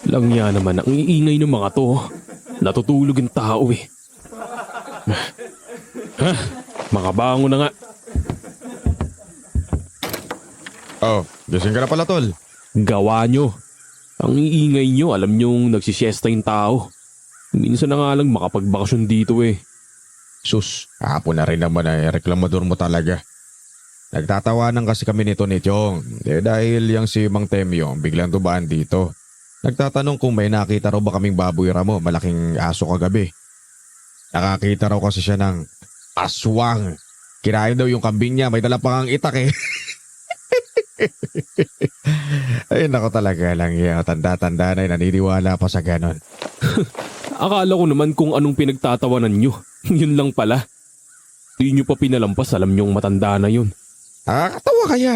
Lang yan naman ang iingay ng mga to. Natutulog yung tao eh. Ha? Makabango na nga. Oh, gising ka na pala, tol. Gawa nyo. Ang iingay nyo, alam nyong nagsisiesta yung tao. Minsan na nga lang makapagbakasyon dito eh. Sus, hapon na rin naman ay reklamador mo talaga. Nagtatawanan kasi kami nito ni Chong. Dahil yung si Mang Temyo biglang tubaan dito. Nagtatanong kung may nakita raw ba kaming baboy ramo, malaking aso kagabi. Nakakita raw kasi siya ng aswang. Kinain daw yung kambing niya, may dala pang itak eh. Ay nako talaga lang yan. Tanda-tanda na naniniwala pa sa ganon. Akala ko naman kung anong pinagtatawanan nyo. Yun lang pala. Di nyo pa pinalampas, alam nyong matanda na yun. Nakakatawa kaya.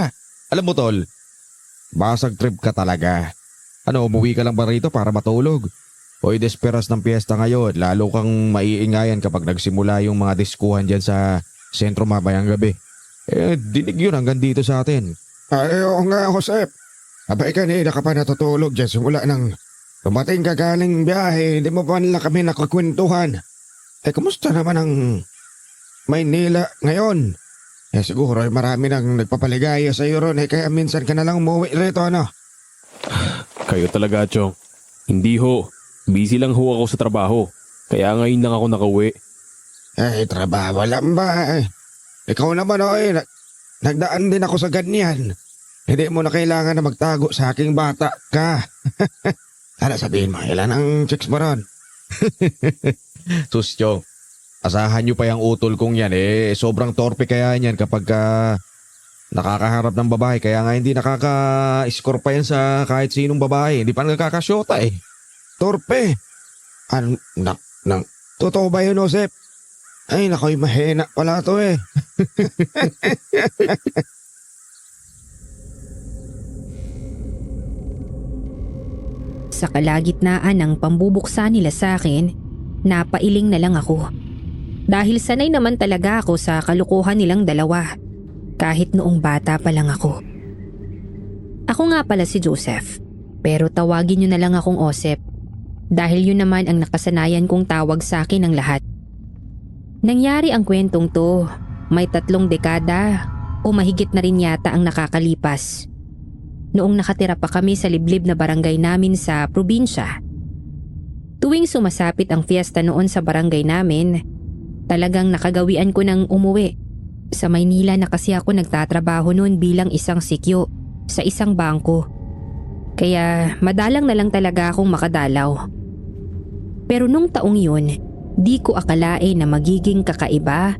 Alam mo tol, basag trip ka talaga. Ano, umuwi ka lang ba rito para matulog? Hoy, desperas ng piyesta ngayon, lalo kang maiingayan kapag nagsimula yung mga diskuhan dyan sa sentro mamayang gabi. Dinig yun hanggang dito sa atin. Ay, oo nga, Josep. Abay kanina ka pa natutulog dyan simula nang dumating ka galing biyahe, hindi mo pa nila kami nakakwentuhan. Kumusta naman ang Maynila ngayon? Siguro ay marami nang nagpapaligaya sa iyo ron, kaya minsan ka na lang umuwi rito, ano? Kayo talaga, Chong. Hindi ho. Busy lang ho ako sa trabaho. Kaya ngayon lang ako nakauwi. Trabaho lang ba? Ikaw naman, nagdaan din ako sa ganyan. Hindi mo na kailangan na magtago sa aking bata ka. Ano sabihin mo, ilan ang chicks mo ron? Sus, Chong. Asahan nyo pa yung utol kong yan sobrang torpe kaya yan kapag nakakaharap ng babae. Kaya nga hindi nakaka-score pa yan sa kahit sinong babae. Hindi pa nagkakasyota eh. Torpe? Totoo ba yun, Josep? Ay, nako'y mahina pala to eh. Sa kalagitnaan ng pambubuksa nila sa akin, napailing na lang ako. Dahil sanay naman talaga ako sa kalukuhan nilang dalawa, kahit noong bata pa lang ako. Ako nga pala si Joseph, pero tawagin niyo na lang akong Osep, dahil yun naman ang nakasanayan kong tawag sa akin ng lahat. Nangyari ang kwentong to, may 3 dekada o mahigit na rin yata ang nakakalipas. Noong nakatira pa kami sa liblib na barangay namin sa probinsya. Tuwing sumasapit ang fiesta noon sa barangay namin, talagang nakagawian ko ng umuwi. Sa Maynila na kasi ako nagtatrabaho noon bilang isang sikyo sa isang bangko. Kaya madalang na lang talaga akong makadalaw. Pero nung taong yun, di ko akalain na magiging kakaiba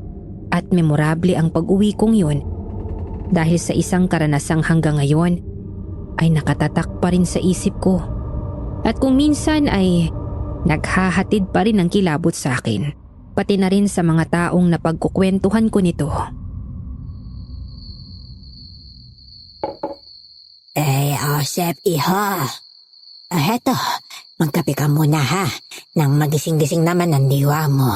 at memorable ang pag-uwi kong yun. Dahil sa isang karanasang hanggang ngayon ay nakatatak pa rin sa isip ko. At kung minsan ay naghahatid pa rin ng kilabot sa akin. Pati na rin sa mga taong napagkukwentuhan ko nito. Osep, iho. Heto, magkape ka muna ha, nang magising-gising naman ang diwa mo.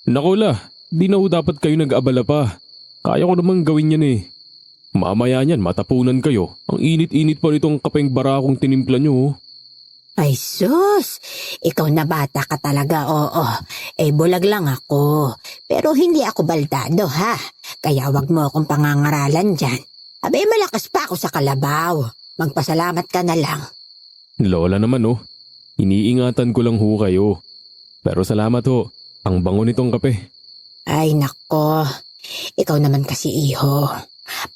Naku la, di na ho dapat kayo nag-abala pa. Kaya ko namang gawin yan eh. Mamaya niyan matapunan kayo. Ang init-init pa nitong kapeng barakong tinimpla nyo. Ay sus, ikaw na bata ka talaga, oo. Bulag lang ako. Pero hindi ako baldado ha. Kaya wag mo akong pangangaralan dyan. Abay, malakas pa ako sa kalabaw. Magpasalamat ka na lang. Lola naman iniingatan ko lang ho kayo. Pero salamat ho, ang bango nitong kape. Ay nako, ikaw naman kasi iho.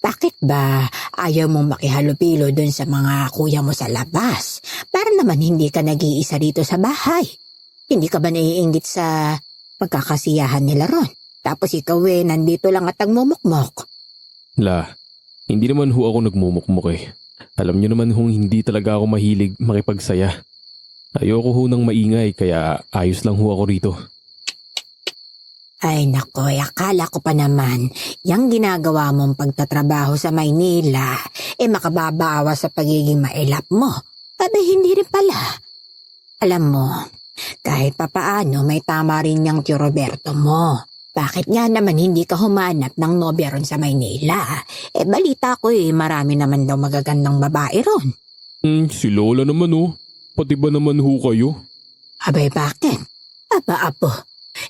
Bakit ba ayaw mong makihalupilo dun sa mga kuya mo sa labas? Para naman hindi ka nag-iisa dito sa bahay. Hindi ka ba naiinggit sa pagkakasiyahan nila ron? Tapos ikaw nandito lang at nagmumukmok. La, hindi naman ho ako nagmumukmok eh. Alam niyo naman hong hindi talaga ako mahilig makipagsaya. Ayoko ho ng maingay kaya ayos lang ho ako rito. Ay nako, akala ko pa naman, yung ginagawa mong pagtatrabaho sa Maynila, makababawa sa pagiging mailap mo. Abay, hindi rin pala. Alam mo, kahit papaano may tama rin yung Tio Roberto mo. Bakit nga naman hindi ka humanap ng nobya ron sa Maynila? Balita ko marami naman daw magagandang babae ron. Si Lola naman Pati ba naman ho kayo? Abay, bakit? Aba, apo,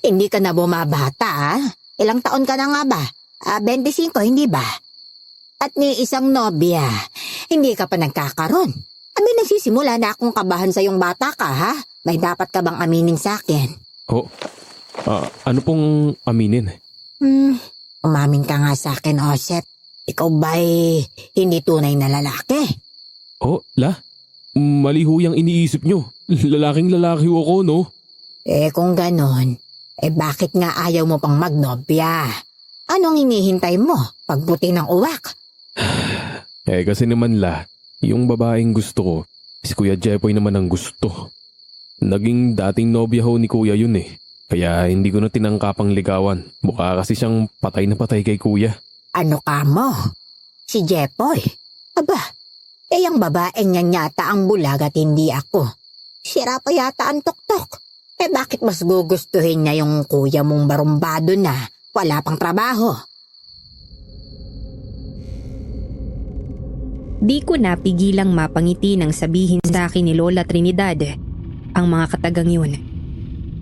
hindi ka na bumabata, ha? Ilang taon ka na nga ba? 25, hindi ba? At ni isang nobya, hindi ka pa nagkakaroon. Abi, nagsisimula na akong kabahan sa yung bata ka, ha? May dapat ka bang aminin sa akin? Ho? Ano pong aminin? Umamin ka nga sa akin, Osep. Ikaw ba'y hindi tunay na lalaki? Oh, mali ho yung iniisip nyo. Lalaking lalaki ho ako, no? Kung ganon, bakit nga ayaw mo pang magnobya? Anong hinihintay mo? Pagbuti ng uwak? Kasi naman yung babaeng gusto ko, si Kuya Jepoy naman ang gusto. Naging dating nobya ho ni Kuya yun eh. Kaya hindi ko na tinangkapang ligawan. Mukha kasi siyang patay na patay kay Kuya. Ano ka mo? Si Jepoy? Aba, ang babaeng yan yata ang bulag at hindi ako. Sira pa yata ang tuktok. Bakit mas gugustuhin niya yung kuya mong barumbado na wala pang trabaho? Di ko napigilang mapangiti nang sabihin sa akin ni Lola Trinidad ang mga katagang yun.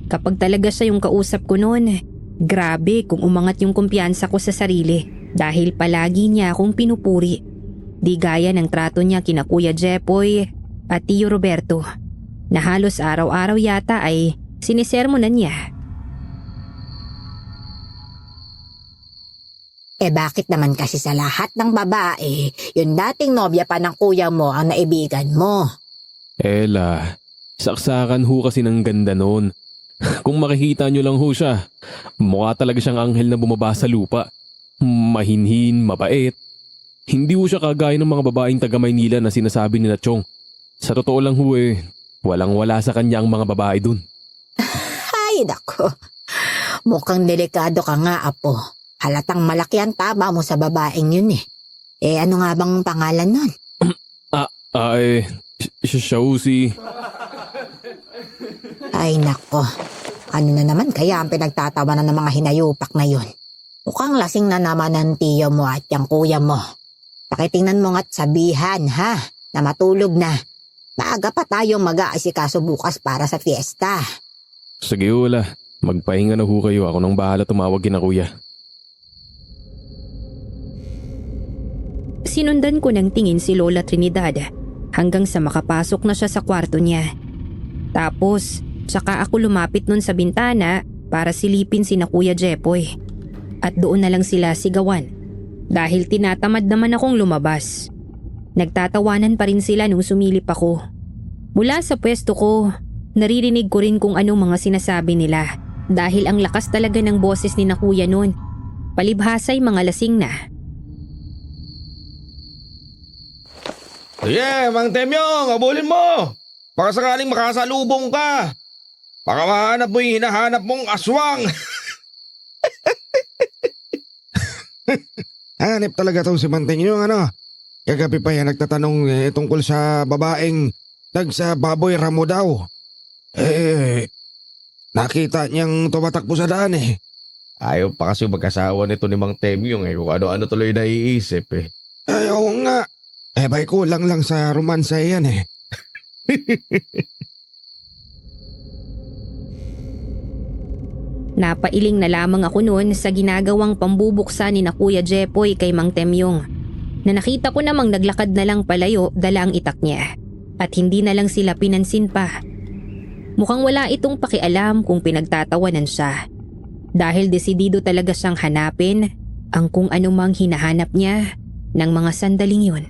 Kapag talaga siya yung kausap ko noon, grabe kung umangat yung kumpiyansa ko sa sarili dahil palagi niya akong pinupuri. Di gaya ng trato niya kina Kuya Jepoy at Tio Roberto na halos araw-araw yata ay sinisermonan niya. Bakit naman kasi sa lahat ng babae, yung dating nobya pa ng kuya mo ang naibigan mo? Saksakan ho kasi ng ganda noon. Kung makikita nyo lang ho siya, mukha talaga siyang anghel na bumaba sa lupa. Mahinhin, mabait. Hindi ho siya kagaya ng mga babaeng taga Maynila na sinasabi ni Chong. Sa totoo lang ho walang-wala sa kanya ang mga babae dun. Ay, dako. Mukhang delikado ka nga, apo. Halatang malaki ang tama mo sa babaeng yun eh. Ano nga bang pangalan nun? Siya ho si... Ay, nako. Ano na naman kaya ang pinagtatawanan ng mga hinayupak na yun? Mukhang lasing na naman ang tiyo mo at yung kuya mo. Pakitingnan mo nga't sabihan, ha? Na matulog na. Maaga pa tayong mag-aasikaso bukas para sa fiesta. Sige ho, magpahinga na ho kayo. Ako nang bahala tumawag kina Kuya. Sinundan ko ng tingin si Lola Trinidad hanggang sa makapasok na siya sa kwarto niya. Tapos, saka ako lumapit nun sa bintana para silipin sina Kuya Jepoy. At doon na lang sila sigawan dahil tinatamad naman akong lumabas. Nagtatawanan pa rin sila nung sumilip ako. Mula sa pwesto ko, naririnig ko rin kung anong mga sinasabi nila dahil ang lakas talaga ng boses ni na Kuya noon. Palibhasa'y mga lasing na. Mang Temyong, abulin mo! Baka sakaling makasalubong ka. Baka mahanap mo yung hinahanap mong aswang. Hanip talaga tong si Mang Temyong, ano? Kagabi pa yan nagtatanong tungkol sa babaeng nagsa baboy ramo daw. Nakita niyang tumatakbo sa daan eh. Ayaw pa kasi mag-asawa nito ni Mang Temyong kung ano-ano tuloy naiisip eh. Ay, oo nga. Bay kulang lang sa romansa yan eh. Napailing na lamang ako noon sa ginagawang pambubuksa ni na Kuya Jepoy kay Mang Temyong na nakita ko namang naglakad na lang palayo dala ang itak niya at hindi na lang sila pinansin pa. Mukhang wala itong pakialam kung pinagtatawanan siya dahil desidido talaga siyang hanapin ang kung anumang hinahanap niya ng mga sandaling yun.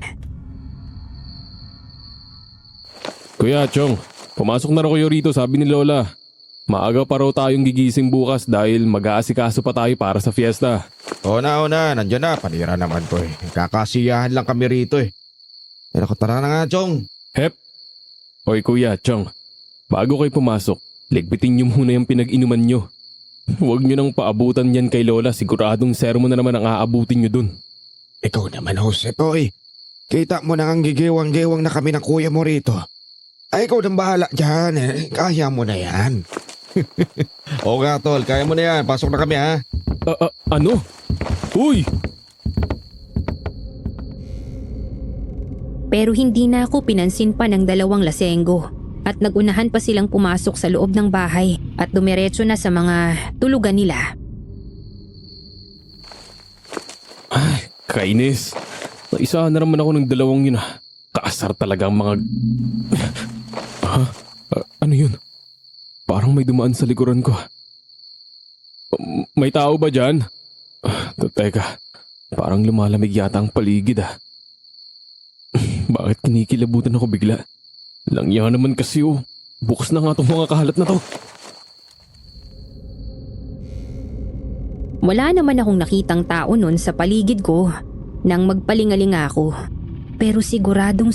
Kuya Chong, pumasok na raw kayo rito, sabi ni Lola. Maaga pa raw tayong gigising bukas dahil mag-aasikaso pa tayo para sa fiesta. Oo na, nandiyan na. Panira naman to eh. Kakasiyahan lang kami rito eh. Pero tara na nga, Chong. Hep! Hoy Kuya Chong, bago kayo pumasok, ligpitin niyo muna yung pinag-inuman niyo. Huwag niyo nang paabutan yan kay Lola, siguradong sermon na naman ang aabutin niyo dun. Ikaw naman, Jose Poy. Kita mo na ang gigiwang-giwang na kami ng kuya mo rito. Ay, ikaw nang bahala dyan eh. Kaya mo na yan. Oo nga, tol. Kaya mo na yan. Pasok na kami, ha? Ano? Uy! Pero hindi na ako pinansin pa ng dalawang lasenggo at nagunahan pa silang pumasok sa loob ng bahay at dumiretso na sa mga tulugan nila. Ay, kainis. Naisahan na naman ako ng dalawang yun ah. Kaasar talaga ang mga... Ha? Ano yun? Parang may dumaan sa likuran ko. May tao ba dyan? Teka, parang lumalamig yata ang paligid ah. Bakit kinikilabutan ako bigla? Langya naman kasi oh. Bukas na nga itong mga kahalat na to. Wala naman akong nakitang tao nun sa paligid ko nang magpalingalinga ako. Pero sigurado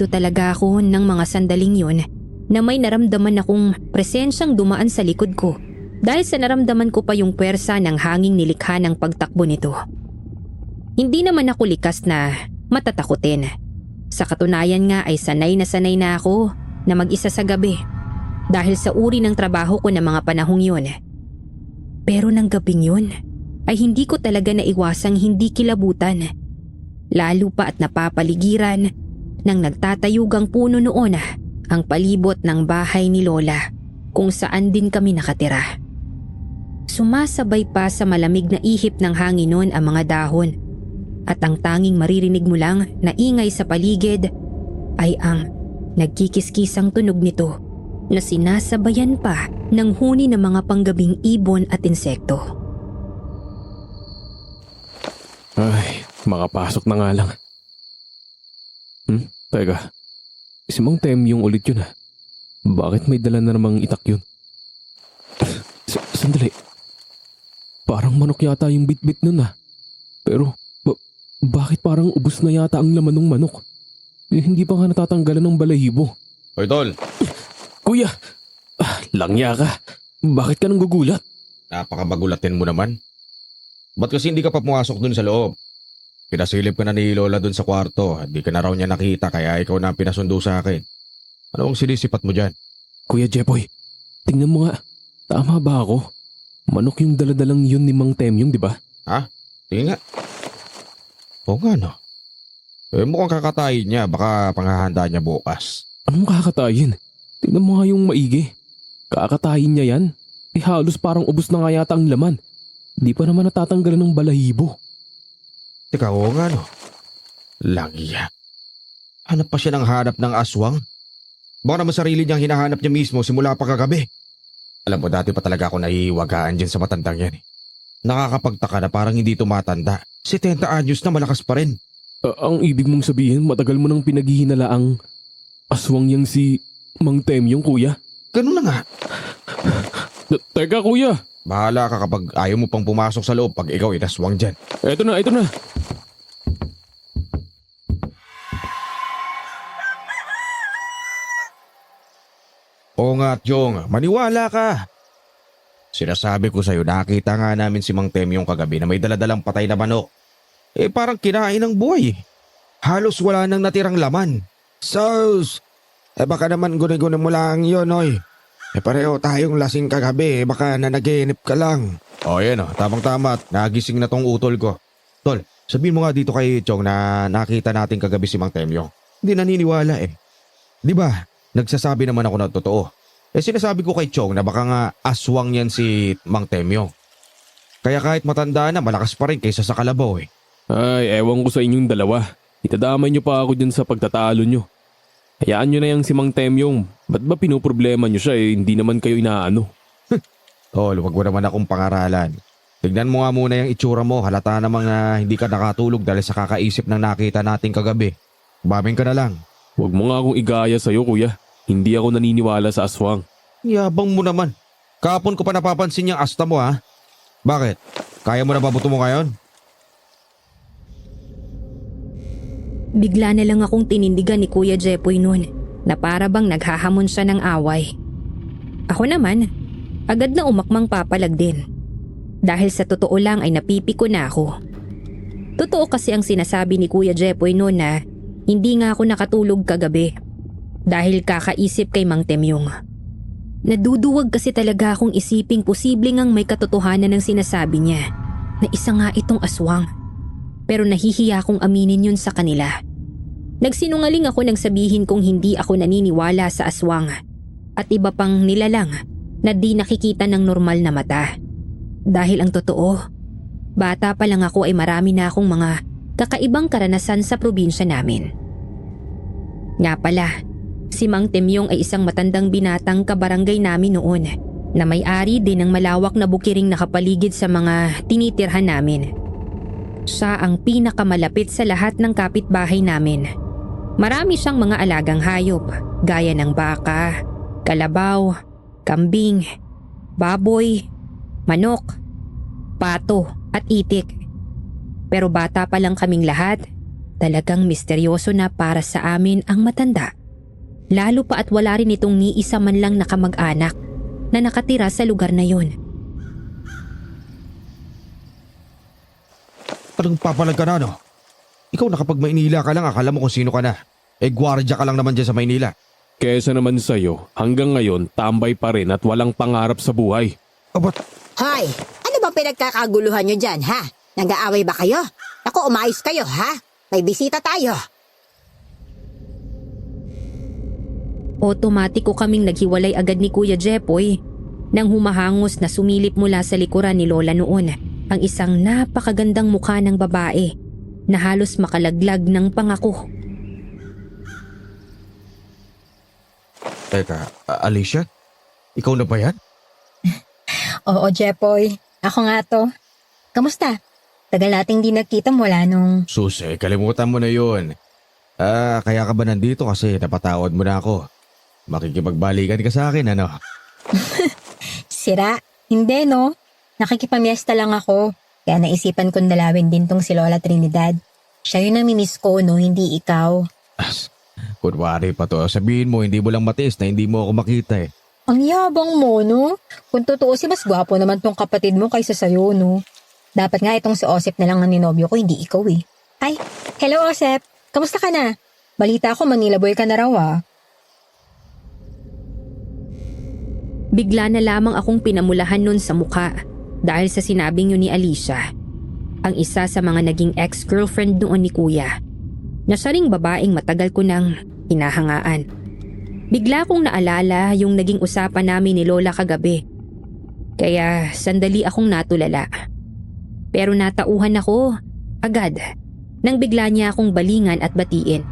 talaga ako ng mga sandaling yun na may naramdaman akong presensyang dumaan sa likod ko dahil sa naramdaman ko pa yung puwersa ng hanging nilikha ng pagtakbo nito. Hindi naman ako likas na matatakutin. Sa katunayan nga ay sanay na ako na mag-isa sa gabi dahil sa uri ng trabaho ko ng mga panahong yun. Pero ng gabing yun ay hindi ko talaga naiwasang hindi kilabutan. Lalo pa at napapaligiran ng nagtatayugang puno noon ang palibot ng bahay ni Lola kung saan din kami nakatira. Sumasabay pa sa malamig na ihip ng hangin noon ang mga dahon at ang tanging maririnig mo lang na ingay sa paligid ay ang nagkikiskisang tunog nito na sinasabayan pa ng huni ng mga panggabing ibon at insekto. Ay, makapasok na nga lang. Teka. Si Mang Temyong ulit yun ah. Bakit may dala na namang itak yun? Sandali. Parang manok yata yung bit-bit nun ah. Pero, bakit parang ubos na yata ang laman ng manok? Hindi pa nga natatanggalan ng balahibo. Hoy, Tol. Kuya! Langya ka. Bakit ka nang gugulat? Napakabagulatin mo naman. Ba't kasi hindi ka pa pumasok dun sa loob? Pinasilip ka na ni Lola dun sa kwarto. Hindi ka na raw niya nakita kaya ikaw na ang pinasundo sa akin. Ano ang sinisipat mo dyan? Kuya Jepoy, tingnan mo nga. Tama ba ako? Manok yung daladalang yun ni Mang Temyong, di ba? Ha? Tingin nga. Oo nga no. Mukhang kakatayin niya. Baka panghahanda niya bukas. Anong kakatayin? Tingnan mo nga yung maigi. Kakatayin niya yan? Halos parang ubos na nga yata ang laman. Di pa naman natatanggalan ng balahibo. Teka, oo nga no. Langya. Hanap pa siya ng hanap ng aswang? Baka naman sarili niyang hinahanap niya mismo simula pa kagabi. Alam mo, dati pa talaga ako nahihiwagaan dyan sa matandang yan eh. Nakakapagtaka na parang hindi tumatanda. 70 anyos na malakas pa rin. Ang ibig mong sabihin, matagal mo nang pinaghihinalaang aswang yang si Mang Temyong, kuya? Ganun na nga. Teka, kuya. Bahala ka kapag ayaw mo pang pumasok sa loob pag ikaw inaswang dyan. Eto na. Oo nga, Tyong. Maniwala ka. Sinasabi ko sa'yo, nakita nga namin si Mang Temyong kagabi na may daladalang patay na manok. Parang kinain ng buhay. Halos wala nang natirang laman. Sus! Baka naman guni-guni mo lang yun, oy. Pareho tayong lasing kagabi, baka nanaginip ka lang. Yan tamang-tama. Nagising na tong utol ko. Tol, sabihin mo nga dito kay Chong na nakita natin kagabi si Mang Temyong. Hindi naniniwala eh. Di ba? Nagsasabi naman ako na totoo. Sinasabi ko kay Chong na baka nga aswang yan si Mang Temyong. Kaya kahit matanda na, malakas pa rin kaysa sa kalabaw eh. Ay, ewan ko sa inyong dalawa. Itadamay niyo pa ako dyan sa pagtatalo niyo. Hayaan niyo na yang si Mang Temyong. Ba't ba pinoproblema niyo siya hindi naman kayo inaano? Tol, wag mo naman akong pangaralan. Tignan mo nga muna yung itsura mo. Halata namang hindi ka nakatulog dahil sa kakaisip ng nakita natin kagabi. Babing ka na lang. Huwag mo nga akong igaya sa'yo, kuya. Hindi ako naniniwala sa aswang. Yabang mo naman. Kahapon ko pa napapansin yung asta mo ha. Bakit? Kaya mo na babuto mo ngayon? Bigla na lang akong tinindigan ni Kuya Jepoy noon na para bang naghahamon siya ng away. Ako naman, agad na umakmang papalag din. Dahil sa totoo lang ay napipiko na ako. Totoo kasi ang sinasabi ni Kuya Jepoy noon na hindi nga ako nakatulog kagabi dahil kakaisip kay Mang Temyong. Naduduwag kasi talaga akong isiping posibleng ang may katotohanan ng sinasabi niya na isa nga itong aswang. Pero nahihiya akong aminin yun sa kanila. Nagsinungaling ako nang sabihin kong hindi ako naniniwala sa aswang at iba pang nilalang na di nakikita ng normal na mata. Dahil ang totoo, bata pa lang ako ay marami na akong mga kakaibang karanasan sa probinsya namin. Nga pala, si Mang Temyong ay isang matandang binatang kabarangay namin noon na may-ari din ng malawak na bukiring nakapaligid sa mga tinitirhan namin. Siya ang pinakamalapit sa lahat ng kapitbahay namin. Marami siyang mga alagang hayop gaya ng baka, kalabaw, kambing, baboy, manok, pato at itik. Pero bata pa lang kaming lahat, talagang misteryoso na para sa amin ang matanda. Lalo pa at wala rin itong ni isa man lang na kamag-anak na nakatira sa lugar na yun. Anong papalag ka na, no? Ikaw nakapag Maynila ka lang, akala mo kung sino ka na. Gwardya ka lang naman dyan sa Maynila. Kesa naman sa'yo, hanggang ngayon tambay pa rin at walang pangarap sa buhay. Abat, Hoy, ano bang pinagkakaguluhan nyo dyan, ha? Nag-aaway ba kayo? Ako, umayos kayo, ha? May bisita tayo. Otomatiko kaming naghiwalay agad ni Kuya Jepoy nang humahangos na sumilip mula sa likuran ni Lola noon ang isang napakagandang mukha ng babae na halos makalaglag ng pangako. teka, Alicia? Ikaw na ba yan? Oo, Jepoy. Ako nga to. Kamusta? Tagal nating di nagkita mula nung... Susi, kalimutan mo na yun. Kaya ka ba nandito kasi napatawad mo na ako? Makikipagbalikan ka sa akin, ano? Sira? Hindi, no? Nakikipamiesta lang ako. Kaya naisipan kong dalawin din tong si Lola Trinidad. Siya yung namimiss ko, no? Hindi ikaw. Kunwari pa to, sabihin mo hindi mo lang matiis na hindi mo ako makita eh. Ang yabang mo, no? Kung totoo si mas gwapo naman tong kapatid mo kaysa sa'yo, no? Dapat nga itong si Osep na lang ang ninobyo ko, hindi ikaw eh. Ay, hello Osep. Kamusta ka na? Balita ko Manila boy ka na raw ah. Bigla na lamang akong pinamulahan nun sa mukha dahil sa sinabing yun ni Alicia, ang isa sa mga naging ex-girlfriend noon ni Kuya, na siya ring babaeng matagal ko nang hinahangaan. Bigla kong naalala yung naging usapan namin ni Lola kagabi, kaya sandali akong natulala. Pero natauhan ako agad nang bigla niya akong balingan at batiin.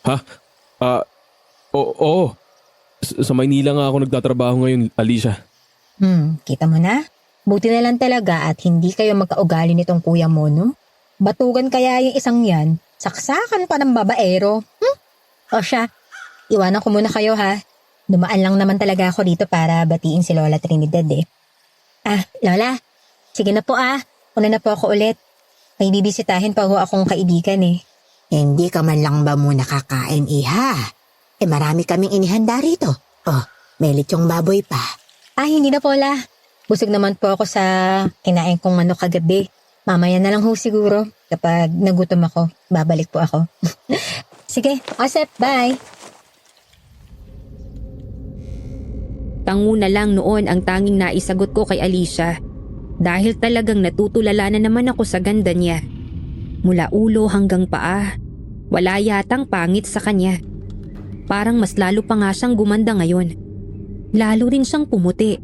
Ha? Oo. Sa Maynila nga ako nagtatrabaho ngayon, Alicia. Kita mo na? Buti na lang talaga at hindi kayo magkaugali nitong kuya mo, no? Batugan kaya yung isang yan, saksakan pa ng babaero. O siya, iwanan ko muna kayo ha. Dumaan lang naman talaga ako dito para batiin si Lola Trinidad eh. Lola, sige na po una na po ako ulit. May bibisitahin pa ho akong kaibigan eh. Hindi ka man lang ba muna kakain, iha? Marami kaming inihanda rito. Oh, may lechong baboy pa. Hindi na po la. Busog naman po ako sa kinain kong manok kagabi. Mamaya na lang ho siguro. Kapag nagutom ako, babalik po ako. Sige, Osep, bye. Tango na lang noon ang tanging naisagot ko kay Alicia dahil talagang natutulala na naman ako sa ganda niya. Mula ulo hanggang paa, wala yatang pangit sa kanya. Parang mas lalo pa nga siyang gumanda ngayon. Lalo rin siyang pumuti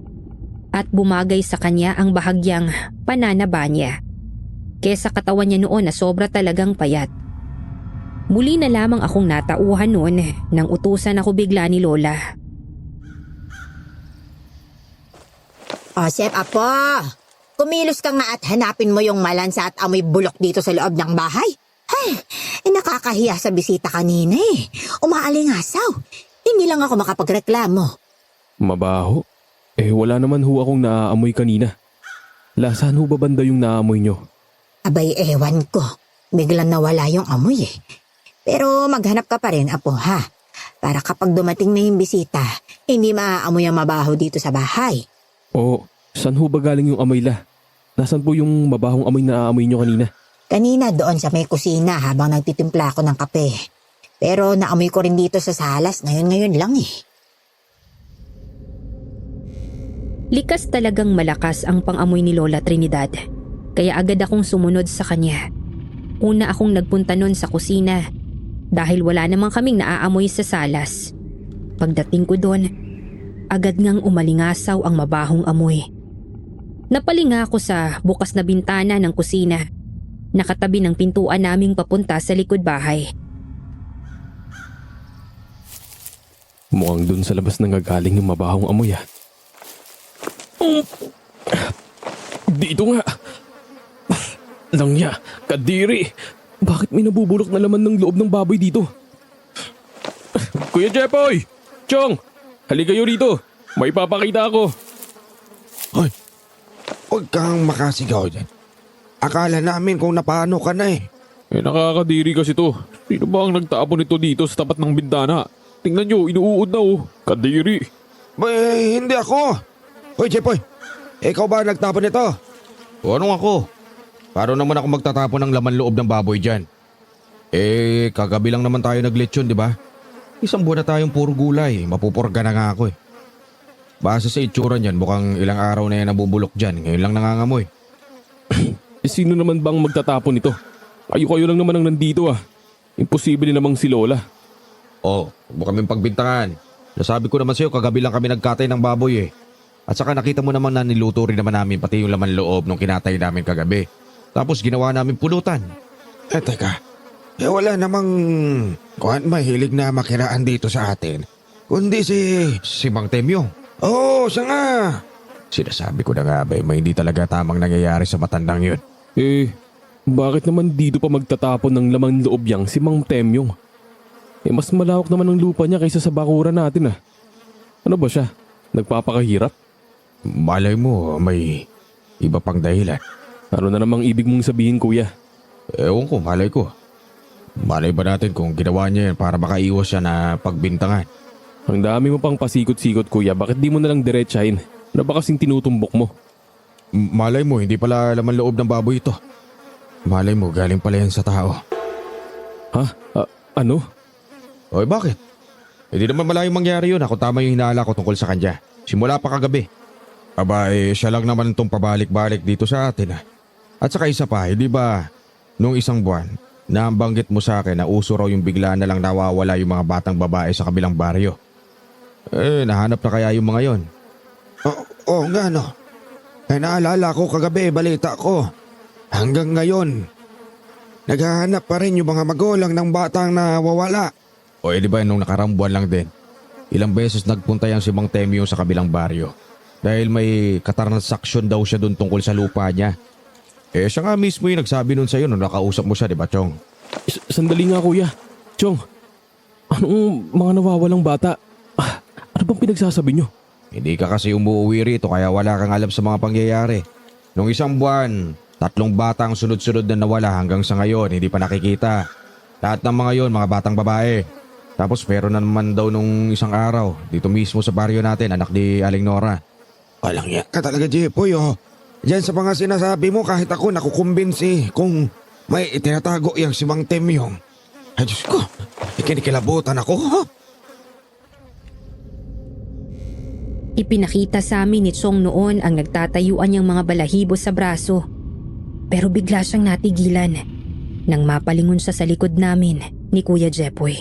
at bumagay sa kanya ang bahagyang pananaba niya kesa katawan niya noon na sobra talagang payat. Muli na lamang akong natauhan noon nang utusan ako bigla ni Lola. Osep, apo! Kumilos ka nga at hanapin mo yung malansa at amoy bulok dito sa loob ng bahay. Nakakahiya sa bisita kanina eh. Umaalingasaw. Hindi lang ako makapagreklamo. Mabaho? Wala naman ho akong naaamoy kanina. Saan ho ba banda yung naamoy nyo? Abay, ewan ko. Biglang nawala yung amoy eh. Pero maghanap ka pa rin, apo ha. Para kapag dumating na yung bisita, hindi maaamoy ang mabaho dito sa bahay. Oo, saan ho ba galing yung amoy la? Nasaan po yung mabahong amoy na aamoy nyo kanina? Kanina doon sa may kusina habang nagtitimpla ako ng kape. Pero naamoy ko rin dito sa salas ngayon lang eh. Likas talagang malakas ang pangamoy ni Lola Trinidad, kaya agad akong sumunod sa kanya. Una akong nagpunta nun sa kusina dahil wala namang kaming naaamoy sa salas. Pagdating ko doon, agad ngang umalingasaw ang mabahong amoy. Napalinga ako sa bukas na bintana ng kusina, nakatabi ng pintuan naming papunta sa likod bahay. Mukhang dun sa labas nangagaling yung mabahong amoy ah. Dito nga. Langya, kadiri. Bakit may nabubulok na laman ng loob ng baboy dito? Kuya Jepoy! Chong! Halika kayo rito. May papakita ako. Hoy, huwag kang makasigaw dyan. Akala namin kung napaano ka na eh. Nakakadiri kasi to. Sino ba ang nagtapon nito dito sa tapat ng bintana? Tingnan nyo, inuud na oh. Kadiri. Hindi ako. Hoy, Jepoy. Ikaw ba nagtapon nito? O anong ako? Paano naman ako magtatapon ng laman loob ng baboy dyan? Kagabi lang naman tayo naglechon, di ba? Isang buwan na tayong puro gulay. Mapupurga na nga ako eh. Base sa itsura niyan, mukhang ilang araw na yan nabubulok dyan. Ngayon lang nangangamoy. Sino naman bang magtatapon nito? Kayo lang naman ang nandito ah. Imposible namang si Lola. Huwag mo kaming pagbintangan. Nasabi ko naman sa'yo, kagabi lang kami nagkatay ng baboy eh. At saka nakita mo naman na niluto rin naman namin pati yung laman loob nung kinatay namin kagabi. Tapos ginawa namin pulutan. Teka. Wala namang mahilig na makiraan dito sa atin. Kundi si Mang Temyong. Oo, siya nga. Sinasabi ko na nga ba, may hindi talaga tamang nangyayari sa matandang yun. Bakit naman dito pa magtatapon ng laman loob yang si Mang Temyong? Mas malawak naman ang lupa niya kaysa sa bakuran natin ah. Ano ba siya? Nagpapakahirap? Malay mo, may iba pang dahilan. Ano na namang ibig mong sabihin kuya? Ewan ko, malay ko. Malay ba natin kung ginawa niya yan para makaiwas siya na pagbintangan? Ang dami mo pang pasikot-sikot kuya, bakit di mo nalang diretsahin? Ano ba kasing tinutumbok mo? Malay mo, hindi pala laman loob ng baboy ito. Malay mo, galing pala yan sa tao. Ha? Ano? Oy, bakit? Hindi naman malayong mangyari yun kung tama yung hinahala ko tungkol sa kanya. Simula pa kagabi. Aba, siya lang naman itong pabalik-balik dito sa atin. At saka isa pa, hindi ba, nung isang buwan, nabanggit mo sa akin na uso raw yung bigla na lang nawawala yung mga batang babae sa kabilang baryo. Nahanap na kaya yung mga yon? Oo nga no. Naalala ko kagabi, balita ko. Hanggang ngayon, naghahanap pa rin yung mga magulang ng batang nawawala. Di ba nung nakarang buwan lang din, ilang beses nagpunta yan si Mang Temyo sa kabilang baryo. Dahil may katransaksyon daw siya doon tungkol sa lupa niya. Siya nga mismo yung nagsabi nun sa'yo nung nakausap mo siya, di ba, Chong? Sandali nga kuya. Chong, anong mga nawawalang bata? Ano bang pinagsasabi nyo? Hindi ka kasi umuwi rito kaya wala kang alam sa mga pangyayari. Nung isang buwan, 3 bata ang sunod-sunod na nawala hanggang sa ngayon, hindi pa nakikita. Lahat ng mga yon, mga batang babae. Tapos meron na naman daw nung isang araw, dito mismo sa baryo natin, anak ni Aling Nora. Walang yan ka talaga, Jepoy, Diyan sa mga sinasabi mo, kahit ako nakukumbinsi kung may itinatago yang si Mang Temyong. Ay, Diyos ko, ikinikilabutan ako, Ipinakita sa amin ni Chong noon ang nagtatayuan niyang mga balahibo sa braso. Pero bigla siyang natigilan nang mapalingon siya sa likod namin ni Kuya Jepoy.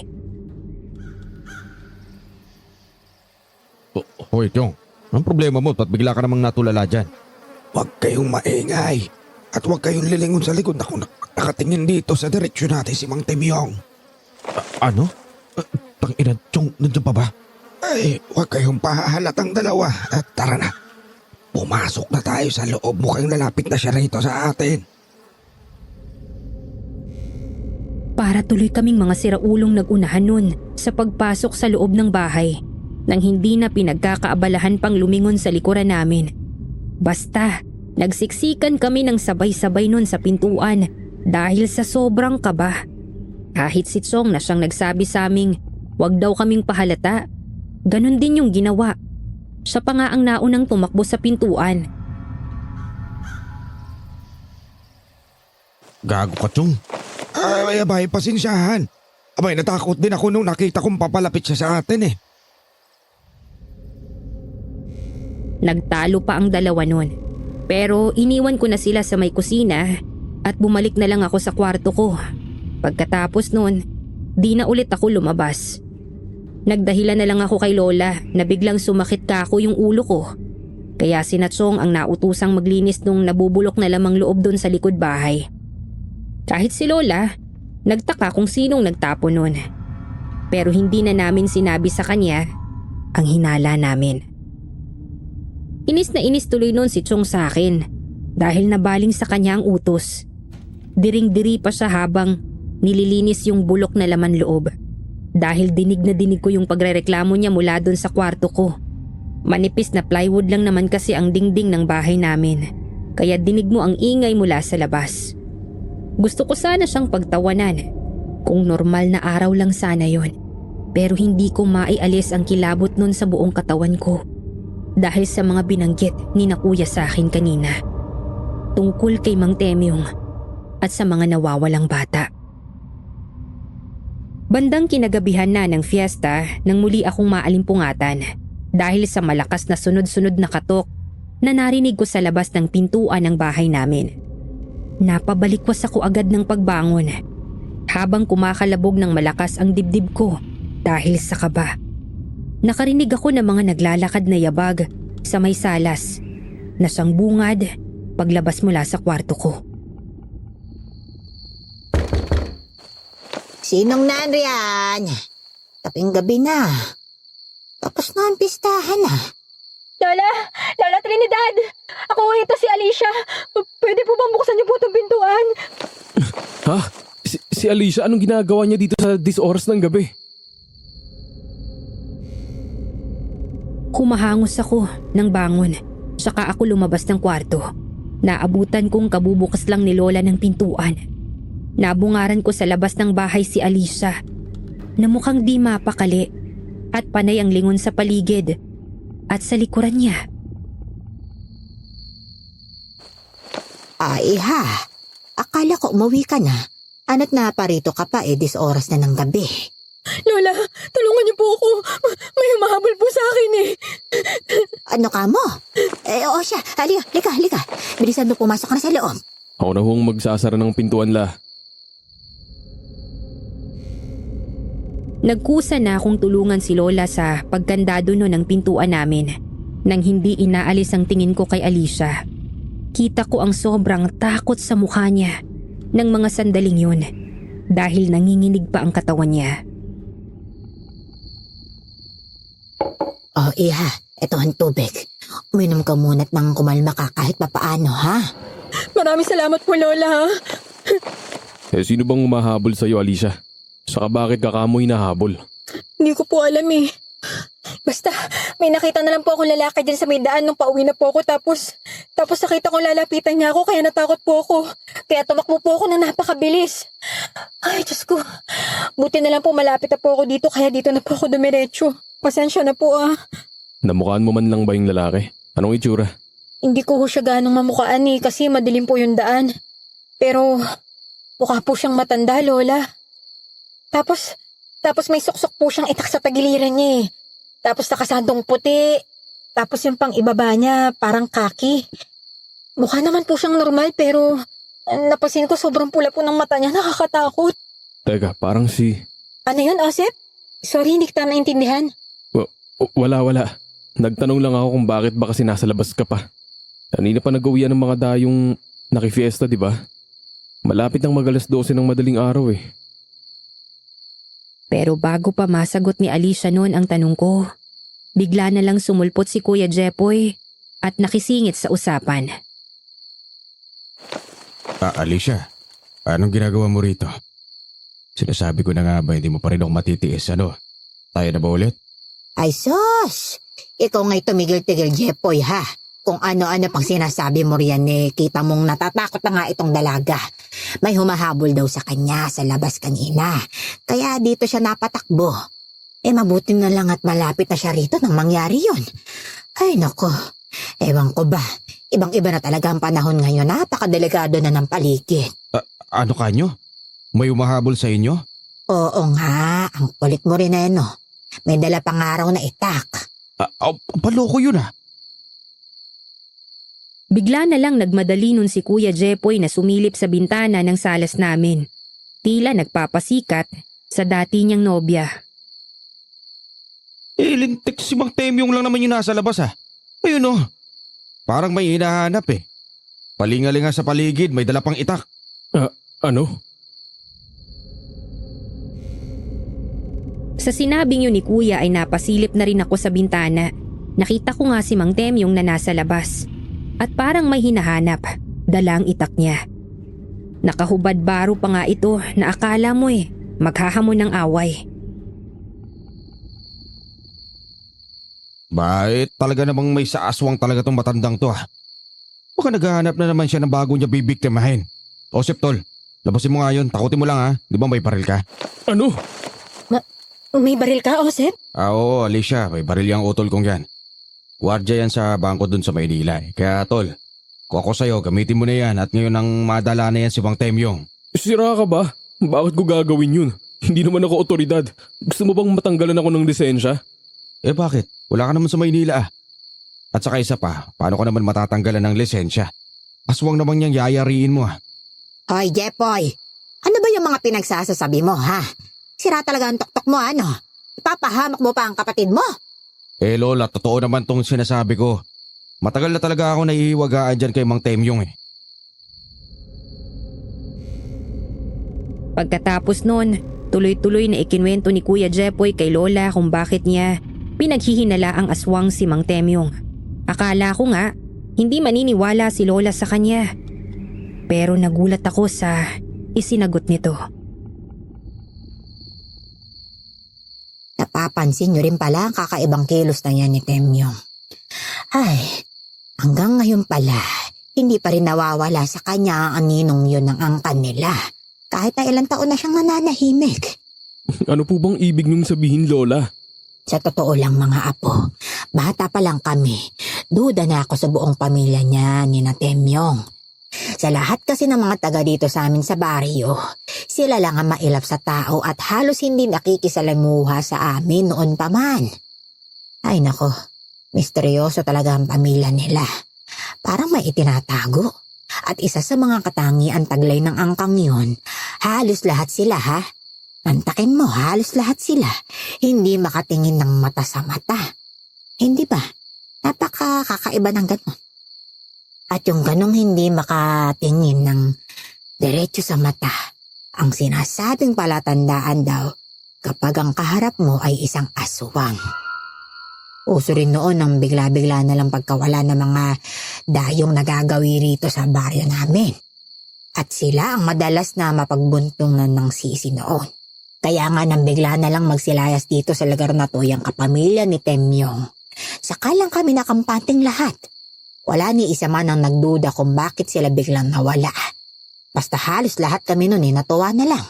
Hoy, Chong, anong problema mo? Ba't bigla ka namang natulala dyan? Huwag kayong maingay at huwag kayong lilingon sa likod na kung nakatingin dito sa direksyon natin si Mang Temyong. Ano? Tangina, Chong, nandiyan pa ba? Ay, huwag kayong pahahalatang dalawa at tara na. Pumasok na tayo sa loob, mukhang lalapit na siya rito sa atin. Para tuloy kaming mga siraulong nagunahan nun sa pagpasok sa loob ng bahay nang hindi na pinagkakaabalahan pang lumingon sa likuran namin. Basta, nagsiksikan kami ng sabay-sabay nun sa pintuan dahil sa sobrang kaba. Kahit si Chong na siyang nagsabi sa aming wag daw kaming pahalata, ganon din yung ginawa. Siya pa nga ang naunang tumakbo sa pintuan. Gago ka, Chong. Ay, abay, pasensyahan. Abay, natakot din ako nung nakita kong papalapit siya sa atin eh. Nagtalo pa ang dalawa nun. Pero iniwan ko na sila sa may kusina at bumalik na lang ako sa kwarto ko. Pagkatapos nun, di na ulit ako lumabas. Nagdahilan na lang ako kay Lola na biglang sumakit kako yung ulo ko. Kaya si Chong ang nautusang maglinis nung nabubulok na lamang loob doon sa likod bahay. Kahit si Lola, nagtaka kung sinong nagtapo nun. Pero hindi na namin sinabi sa kanya ang hinala namin. Inis na inis tuloy nun si Chong sa akin dahil nabaling sa kanya ang utos. Diring-diri pa siya habang nililinis yung bulok na laman loob. Dahil dinig na dinig ko yung pagrereklamo niya mula doon sa kwarto ko. Manipis na plywood lang naman kasi ang dingding ng bahay namin. Kaya dinig mo ang ingay mula sa labas. Gusto ko sana siyang pagtawanan. Kung normal na araw lang sana yon. Pero hindi ko maialis ang kilabot nun sa buong katawan ko. Dahil sa mga binanggit ni na kuya sa akin kanina. Tungkol kay Mang Temyong at sa mga nawawalang bata. Bandang kinagabihan na ng fiesta nang muli akong maalimpungatan. Dahil sa malakas na sunod-sunod na katok na narinig ko sa labas ng pintuan ng bahay namin. Napabalikwas ako agad ng pagbangon habang kumakalabog ng malakas ang dibdib ko dahil sa kaba. Nakarinig ako ng mga naglalakad na yabag sa may salas na siyang bungad paglabas mula sa kwarto ko. Sinong nanriyan? Taping gabi na. Tapos na ang pistahan ah. Lola! Lola Trinidad! Ako ito si Alicia. Pwede po bang buksan niyo po itong pintuan? Ha? Si Alicia, anong ginagawa niya dito sa oras ng gabi? Humahangos ako ng bangon. Saka ako lumabas ng kwarto. Naabutan kong kabubukas lang ni Lola ng pintuan. Nabungaran ko sa labas ng bahay si Alicia na mukhang di mapakali at panay ang lingon sa paligid at sa likuran niya. Ay ha, akala ko umuwi ka na. Ano't naparito ka pa dis oras na ng gabi. Lola, tulungan niyo po ako. May humahabol po sa akin eh. Ano ka mo? Oo siya, halika. Bilisan mo pumasok ka na sa loob. Ako na hong magsasara ng pintuan la. Nagkusa na akong tulungan si Lola sa pagkandado no ng pintuan namin nang hindi inaalis ang tingin ko kay Alicia. Kita ko ang sobrang takot sa mukha niya ng mga sandaling yun dahil nanginginig pa ang katawan niya. Oh iha, ito ang tubig. Uminom ka muna't nang kumalma ka kahit papaano ha. Maraming salamat po Lola. Sino bang umahabol sa'yo, Alicia? Saka bakit kakamoy nahabol? Hindi ko po alam eh. Basta, may nakita na lang po akong lalaki dyan sa may daan nung pauwi na po ako tapos nakita kong lalapitan niya ako kaya natakot po ako. Kaya tumakbo po ako na napakabilis. Ay, Diyos ko. Buti na lang po malapit na po ako dito kaya dito na po ako dumiretso. Pasensya na po ah. Namukhaan mo man lang ba yung lalaki? Anong itsura? Hindi ko ho siya ganong mamukhaan eh kasi madilim po yung daan. Pero, mukha po siyang matanda, Lola. Tapos may suksok po siyang itak sa tagiliran niya eh. Tapos nakasandong puti. Tapos yung pang ibaba niya parang kaki. Mukha naman po siyang normal pero napansin ko sobrang pula po ng mata niya, nakakatakot. Teka, parang si... Ano yun, Osep? Sorry, hindi kita naintindihan. Wala. Nagtanong lang ako kung bakit ba kasi nasa labas ka pa. Kanina pa nag-uwian ng mga dayong nakifiesta, di ba? Malapit ng mag-alas 12 ng madaling araw eh. Pero bago pa masagot ni Alicia noon ang tanong ko, bigla na lang sumulpot si Kuya Jepoy at nakisingit sa usapan. Alicia, anong ginagawa mo rito? Sinasabi ko na nga ba hindi mo pa rin ako matitiis, ano? Tayo na ba ulit? Ay sus! Ikaw nga'y tumigil-tigil, Jepoy ha. Kung ano-ano pang sinasabi mo riyan eh, kita mong natatakot na nga itong dalaga. May humahabol daw sa kanya sa labas kanina. Kaya dito siya napatakbo. Mabuti na lang at malapit na siya rito nang mangyari yon. Ay nako, ewan ko ba. Ibang-iba na talaga ang panahon ngayon. Napakadelikado na ng paligid. Ano kanyo? May umahabol sa inyo? Oo nga, ang kulit mo rin no. May dala pang araw na itak. Paloko yun ah. Bigla na lang nagmadali nun si Kuya Jepoy na sumilip sa bintana ng salas namin. Tila nagpapasikat sa dati niyang nobya. Lintik si Mang Temyong lang naman yung nasa labas Ayun parang may hinahanap Palingalinga sa paligid, may dala pang itak. Ano? Sa sinabing yun ni Kuya ay napasilip na rin ako sa bintana. Nakita ko nga si Mang Temyong na nasa labas. At parang may hinahanap, dala ang itak niya. Nakahubad baro pa nga ito na akala mo maghahamon ng away. Bakit talaga namang may saaswang talaga tong matandang to Baka naghahanap na naman siya ng bago niya bibiktimahin. O Septol, labasin mo nga yun, takutin mo lang Di ba may baril ka? Ano? May baril ka, Osep? Oo, Alicia, may baril yung utol kong yan. Guardia yan sa bangko dun sa Maynila Kaya tol, kung ako sa'yo, gamitin mo na yan at ngayon ang madala na yan si Mang Temyong. Sira ka ba? Bakit ko gagawin yun? Hindi naman ako otoridad. Gusto mo bang matanggalan ako ng lisensya? Bakit? Wala ka naman sa Maynila At saka isa pa, paano ka naman matatanggalan ng lisensya? Aswang naman niyang yayariin mo Hoy, Jepoy! Ano ba yung mga pinagsasasabi mo, Sira talaga ang tuktok mo, Ipapahamak mo pa ang kapatid mo? Lola, totoo naman tong sinasabi ko. Matagal na talaga ako naihiwagaan dyan kay Mang Temyong Pagkatapos nun, tuloy-tuloy na ikinwento ni Kuya Jepoy kay Lola kung bakit niya pinaghihinala ang aswang si Mang Temyong. Akala ko nga, hindi maniniwala si Lola sa kanya. Pero nagulat ako sa isinagot nito. Napapansin nyo rin pala ang kakaibang kilos na yan ni Temyong. Ay, hanggang ngayon pala, hindi pa rin nawawala sa kanya ang aninong yun ng angkan nila. Kahit na ilang taon na siyang nananahimik. Ano po bang ibig niyong sabihin, Lola? Sa totoo lang mga apo, bata pa lang kami, duda na ako sa buong pamilya niya ni na Temyong. Sa lahat kasi ng mga taga dito sa amin sa baryo, sila lang ang mailap sa tao at halos hindi nakikisalamuha sa amin noon pa man. Ay nako, misteryoso talaga ang pamilya nila. Parang may itinatago. At isa sa mga katangian taglay ng angkang yun, halos lahat sila Mantakin mo, halos lahat sila. Hindi makatingin ng mata sa mata. Hindi ba? Napakakaiba ng ganon. At yung ganong hindi makatingin ng diretso sa mata, ang sinasabing palatandaan daw kapag ang kaharap mo ay isang aswang. Uso rin noon ang bigla-bigla na lang pagkawala ng mga dayong nagagawi rito sa baryo namin. At sila ang madalas na mapagbuntungan ng sisi noon. Kaya nga nang bigla na lang magsilayas dito sa lugar na to yung kapamilya ni Temyong. Saka lang kami nakampanting lahat. Wala ni isa man ang nagduda kung bakit sila biglang nawala. Basta halos lahat kami nun natuwa na lang.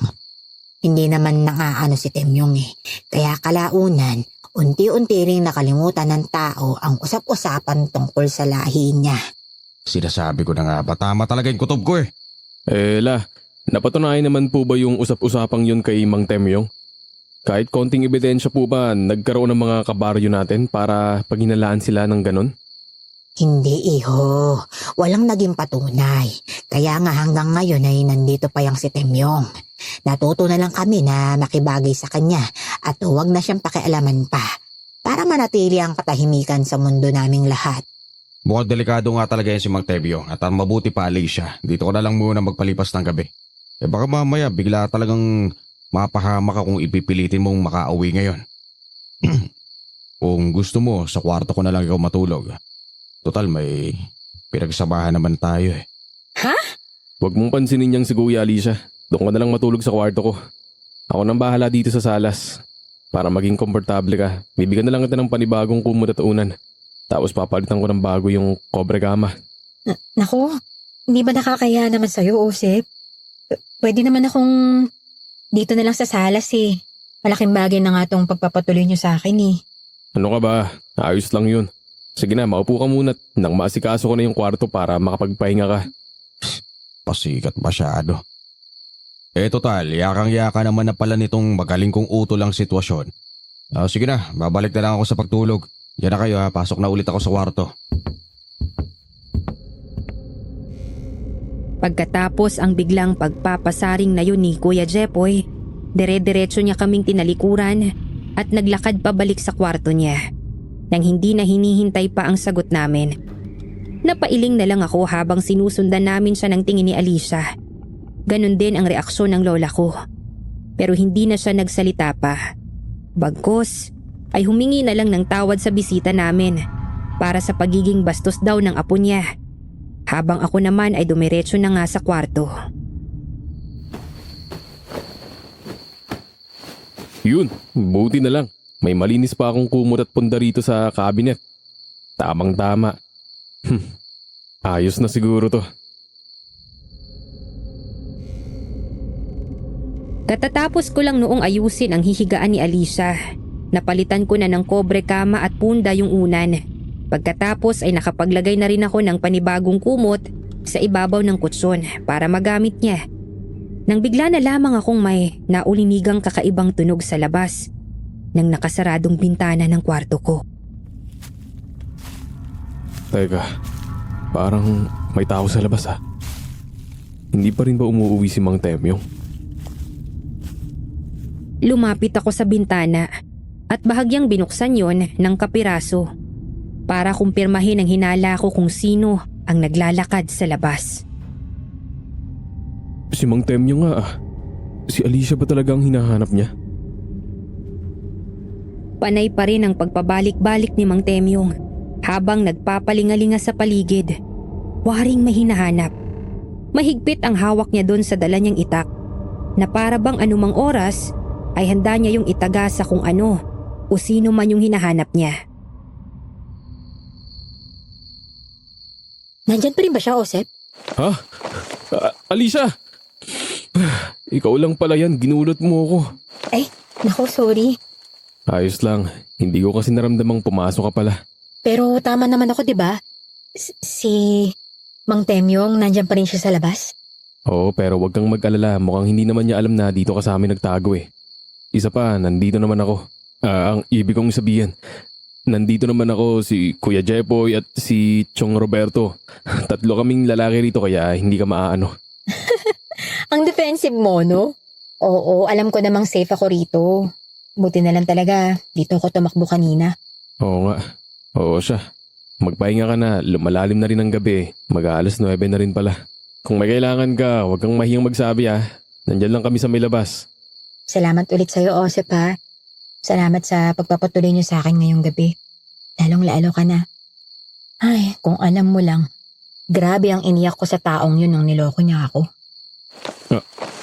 Hindi naman nangaano si Temyong Kaya kalaunan, unti-unti ring nakalimutan ng tao ang usap-usapan tungkol sa lahi niya. Sinasabi ko na nga ba tama talaga yung kutob ko Napatunayan naman po ba yung usap-usapang yun kay Mang Temyong? Kahit konting ebidensya po ba nagkaroon ng mga kabaryo natin para paghinalaan sila ng ganon? Hindi iho, walang naging patunay. Kaya nga hanggang ngayon ay nandito pa yung si Temyong. Natuto na lang kami na makibagay sa kanya at huwag na siyang pakialaman pa para manatili ang katahimikan sa mundo naming lahat. Mukhang delikado nga talaga yan si Mang Temyong at ang mabuti pa Alicia. Dito ko na lang muna magpalipas ng gabi. Baka mamaya bigla talagang mapahamak ka kung ipipilitin mong makauwi ngayon. Kung gusto mo, sa kwarto ko na lang ikaw matulog. Total, may pinagsamahan naman tayo Ha? Huwag mong pansinin niyang si Kuya Alicia. Doon ka na lang matulog sa kwarto ko. Ako nang bahala dito sa salas. Para maging komportable ka, bibigyan na lang kita ng panibagong kumot at unan. Tapos papalitan ko ng bago yung cobre kama. Naku, hindi ba nakakaya naman sa'yo, Osep? Pwede naman akong dito na lang sa salas Malaking bagay na nga tong pagpapatuloy niyo sa akin Ano ka ba? Ayos lang yun. Sige na, maupo ka muna nang maasikaso ko na yung kwarto para makapagpahinga ka. Pasikat masyado. Total, yakang-yaka naman na pala nitong magaling kong utol ang sitwasyon. Sige na, babalik na lang ako sa pagtulog. Diyan na kayo pasok na ulit ako sa kwarto. Pagkatapos ang biglang pagpapasaring na yun ni Kuya Jepoy, Dire-diretso niya kaming tinalikuran at naglakad pabalik sa kwarto niya. Nang hindi na hinihintay pa ang sagot namin. Napailing na lang ako habang sinusundan namin siya ng tingin ni Alicia. Ganon din ang reaksyon ng lola ko. Pero hindi na siya nagsalita pa. Bagkus ay humingi na lang ng tawad sa bisita namin para sa pagiging bastos daw ng apo niya. Habang ako naman ay dumiretso na nga sa kwarto. Yun, buti na lang. May malinis pa akong kumot at punda rito sa cabinet. Tamang-tama. Ayos na siguro to. Katatapos ko lang noong ayusin ang hihigaan ni Alicia. Napalitan ko na ng kobre kama at punda yung unan. Pagkatapos ay nakapaglagay na rin ako ng panibagong kumot sa ibabaw ng kutsyon para magamit niya. Nang bigla na lamang akong may naulinigang kakaibang tunog sa labas ng nakasaradong bintana ng kwarto ko. Teka, parang may tao sa labas ah. Hindi pa rin ba umuuwi si Mang Temyong? Lumapit ako sa bintana at bahagyang binuksan yon ng kapiraso para kumpirmahin ang hinala ko kung sino ang naglalakad sa labas. Si Mang Temyong nga ah. Si Alicia ba talaga ang hinahanap niya? Panay pa rin ang pagpabalik-balik ni Mang Temyong habang nagpapalingalinga sa paligid. Waring may hinahanap. Mahigpit ang hawak niya doon sa dala niyang itak na para bang anumang oras ay handa niya yung itaga sa kung ano o sino man yung hinahanap niya. Nandyan pa rin ba siya, Osep? Ha? Alicia! Ikaw lang pala yan, ginulot mo ako. Ay, naku, sorry. Ayos lang, hindi ko kasi naramdamang pumasok ka pala. Pero tama naman ako, di ba? Si Mang Temyong, nandyan pa rin siya sa labas? Oo, pero wag kang mag-alala, mukhang hindi naman niya alam na dito ka sa amin nagtago eh. Isa pa, nandito naman ako. Ang ibig kong sabihin, nandito naman ako, si Kuya Jepoy at si Chong Roberto. Tatlo kaming lalaki rito kaya hindi ka maaano. Ang defensive mo, no? Oo, alam ko namang safe ako rito. Buti na lang talaga, dito ako tumakbo kanina. Oo nga, oo siya. Magpahinga ka na, lumalalim na rin ang gabi. Mag-aalas 9 na rin pala. Kung may kailangan ka, huwag kang mahiyang magsabi ah. Nandyan lang kami sa may labas. Salamat ulit sa'yo, Osep, ha? Salamat sa pagpapatuloy niyo sa akin ngayong gabi. Lalong-lalo ka na. Ay, kung alam mo lang, grabe ang iniyak ko sa taong yun nang niloko niya ako.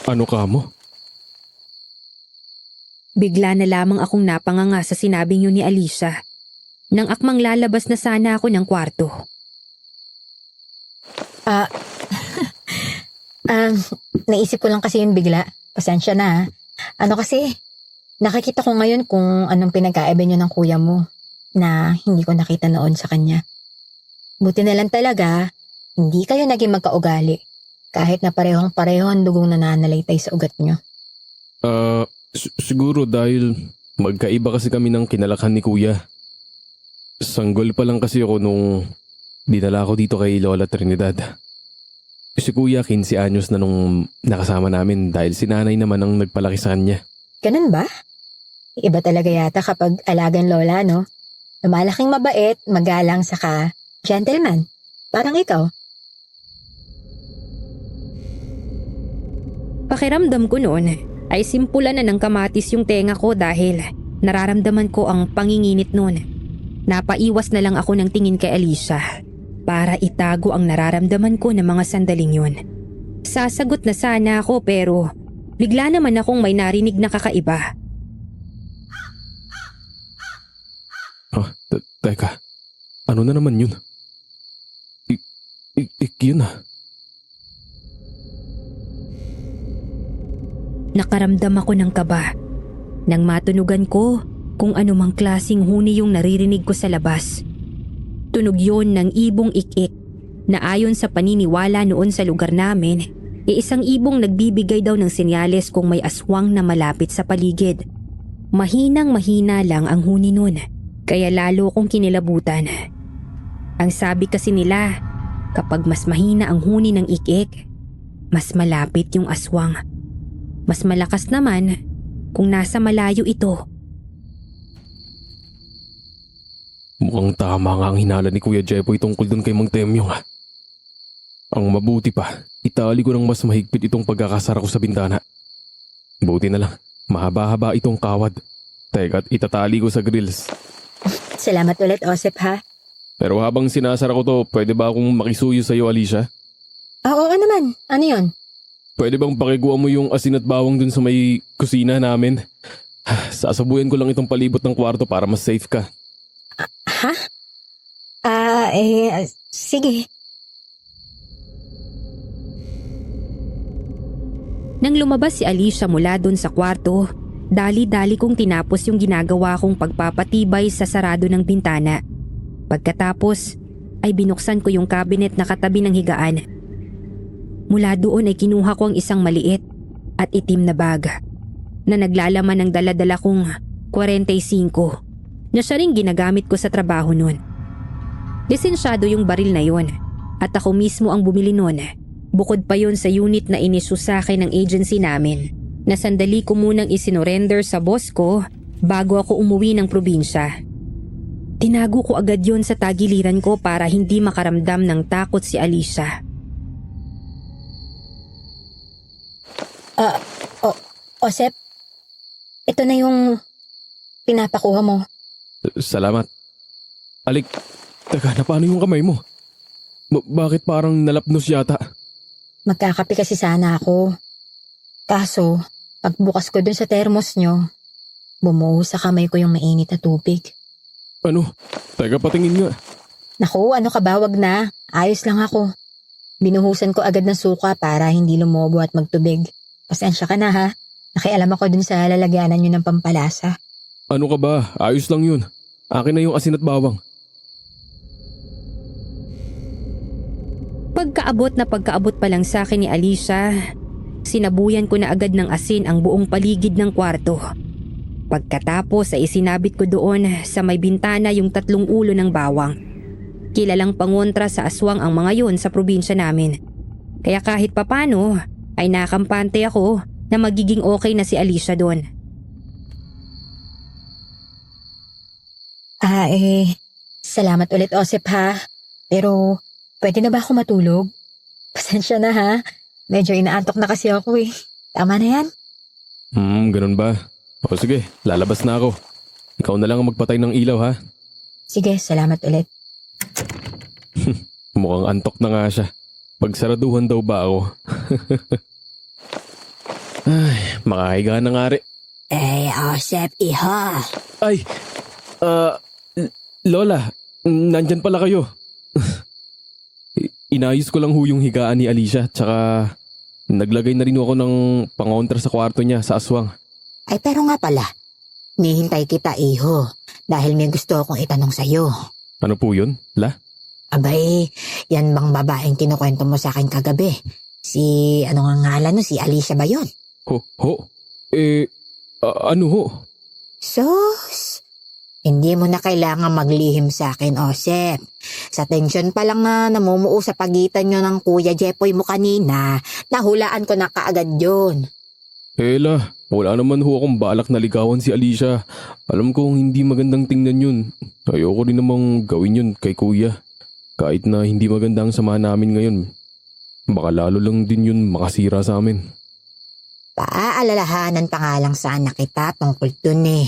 Ano ka mo? Bigla na lamang akong napanganga sa sinabing yun ni Alicia. Nang akmang lalabas na sana ako ng kwarto. Naisip ko lang kasi yun bigla. Pasensya na, ha? Ano kasi, nakikita ko ngayon kung anong pinagkaiba niyo ng kuya mo na hindi ko nakita noon sa kanya. Buti na lang talaga, hindi kayo naging magkaugali kahit na parehong-pareho ang dugong nananalaytay sa ugat niyo. Siguro dahil magkaiba kasi kami ng kinalakhan ni Kuya. Sanggol pa lang kasi ako nung dinala ko dito kay Lola Trinidad. Si Kuya 15 anyos na nung nakasama namin dahil si nanay naman ang nagpalaki sa kanya. Ganun ba? Iba talaga yata kapag alagang lola, no? Lumalaking mabait, magalang, saka gentleman. Parang ikaw. Pakiramdam ko noon ay simpulan na ng kamatis yung tenga ko dahil nararamdaman ko ang panginginit noon. Napaiwas na lang ako ng tingin kay Alicia para itago ang nararamdaman ko ng mga sandaling yun. Sasagot na sana ako pero bigla naman akong may narinig na kakaiba. Teka, ano na naman yun? Yun ah. Nakaramdam ako ng kaba nang matunugan ko kung anumang klaseng huni yung naririnig ko sa labas. Tunog yon ng ibong ik-ik na ayon sa paniniwala noon sa lugar namin, isang ibong nagbibigay daw ng senyales kung may aswang na malapit sa paligid. Mahinang mahina lang ang huni nun, kaya lalo kong kinilabutan. Ang sabi kasi nila, kapag mas mahina ang huni ng ik-ik, mas malapit yung aswang. Mas malakas naman kung nasa malayo ito. Mukhang tama nga ang hinala ni Kuya Jepoy tungkol dun kay Mang Temyong. Ang mabuti pa, itali ko ng mas mahigpit itong pagkakasara ko sa bintana. Buti na lang, mahaba-haba itong kawad. Teka't itatali ko sa grills. Salamat ulit, Osep, ha? Pero habang sinasara ko to, pwede ba akong makisuyo sa'yo, Alicia? Oo naman. Ano yon? Pwede bang pakiguan mo yung asin at bawang dun sa may kusina namin? Sasabuyan ko lang itong palibot ng kwarto para mas safe ka. Ha? Sige. Nang lumabas si Alicia mula dun sa kwarto, dali-dali kong tinapos yung ginagawa kong pagpapatibay sa sarado ng bintana. Pagkatapos, ay binuksan ko yung cabinet na katabi ng higaan. Mula doon ay kinuha ko ang isang maliit at itim na bag na naglalaman ng dala-dala kong 45 na siya rin ginagamit ko sa trabaho noon. Lisensyado yung baril na yon at ako mismo ang bumili noon. Bukod pa yon sa unit na inisyu sa akin ng agency namin na sandali ko munang isinorender sa boss ko bago ako umuwi ng probinsya. Tinago ko agad yon sa tagiliran ko para hindi makaramdam ng takot si Alicia. Osep, ito na yung pinapakuha mo. Salamat. Alik, teka na paano yung kamay mo? Bakit parang nalapnos yata? Magkakape kasi sana ako. Kaso, pagbukas ko dun sa termos nyo, bumuho sa kamay ko yung mainit na tubig. Ano? Teka patingin nga. Naku, ano ka ba? Wag na. Ayos lang ako. Binuhusan ko agad ng suka para hindi lumobo at magtubig. Pasensya ka na ha. Nakialam ako dun sa lalagyanan nyo ng pampalasa. Ano ka ba? Ayos lang yun. Akin na yung asin at bawang. Pagkaabot pa lang sa akin ni Alicia, sinabuyan ko na agad ng asin ang buong paligid ng kwarto. Pagkatapos ay isinabit ko doon sa may bintana yung 3 ulo ng bawang. Kilalang pangontra sa aswang ang mga yun sa probinsya namin. Kaya kahit papano ay nakampante ako na magiging okay na si Alicia doon. Salamat ulit, Osep ha. Pero, pwede na ba ako matulog? Pasensya na ha. Medyo inaantok na kasi ako eh. Tama na yan? Ganun ba? O sige, lalabas na ako. Ikaw na lang ang magpatay ng ilaw ha. Sige, salamat ulit. Mukhang antok na nga siya. Pagsaraduhan daw ba ako? Ay, makahiga na nga rin. Osep, iho. Ay, Lola, nandyan pala kayo. Inayos ko lang ho yung higaan ni Alicia, tsaka naglagay na rin ako ng pangontra sa kwarto niya sa aswang. Ay, pero nga pala, nihintay kita, iho, dahil may gusto akong itanong sa'yo. Ano po yun, La? Abay, yan bang babaeng kinukwento mo sa akin kagabi? Si, ano nga ngalan no, si Alicia ba yun? Ano ho? Sus, hindi mo na kailangan maglihim sa akin, Osep. Sa tensyon pa lang na namumuo sa pagitan nyo ng Kuya Jepoy mo kanina, nahulaan ko na kaagad yun. La, wala naman ho akong balak na ligawan si Alicia. Alam kong hindi magandang tingnan yun. Ayoko rin namang gawin yun kay Kuya. Kahit na hindi maganda ang samahan namin ngayon. Baka lalo lang din yun makasira sa amin. Paaalalahanan pa nga lang sana kita tungkol dun eh.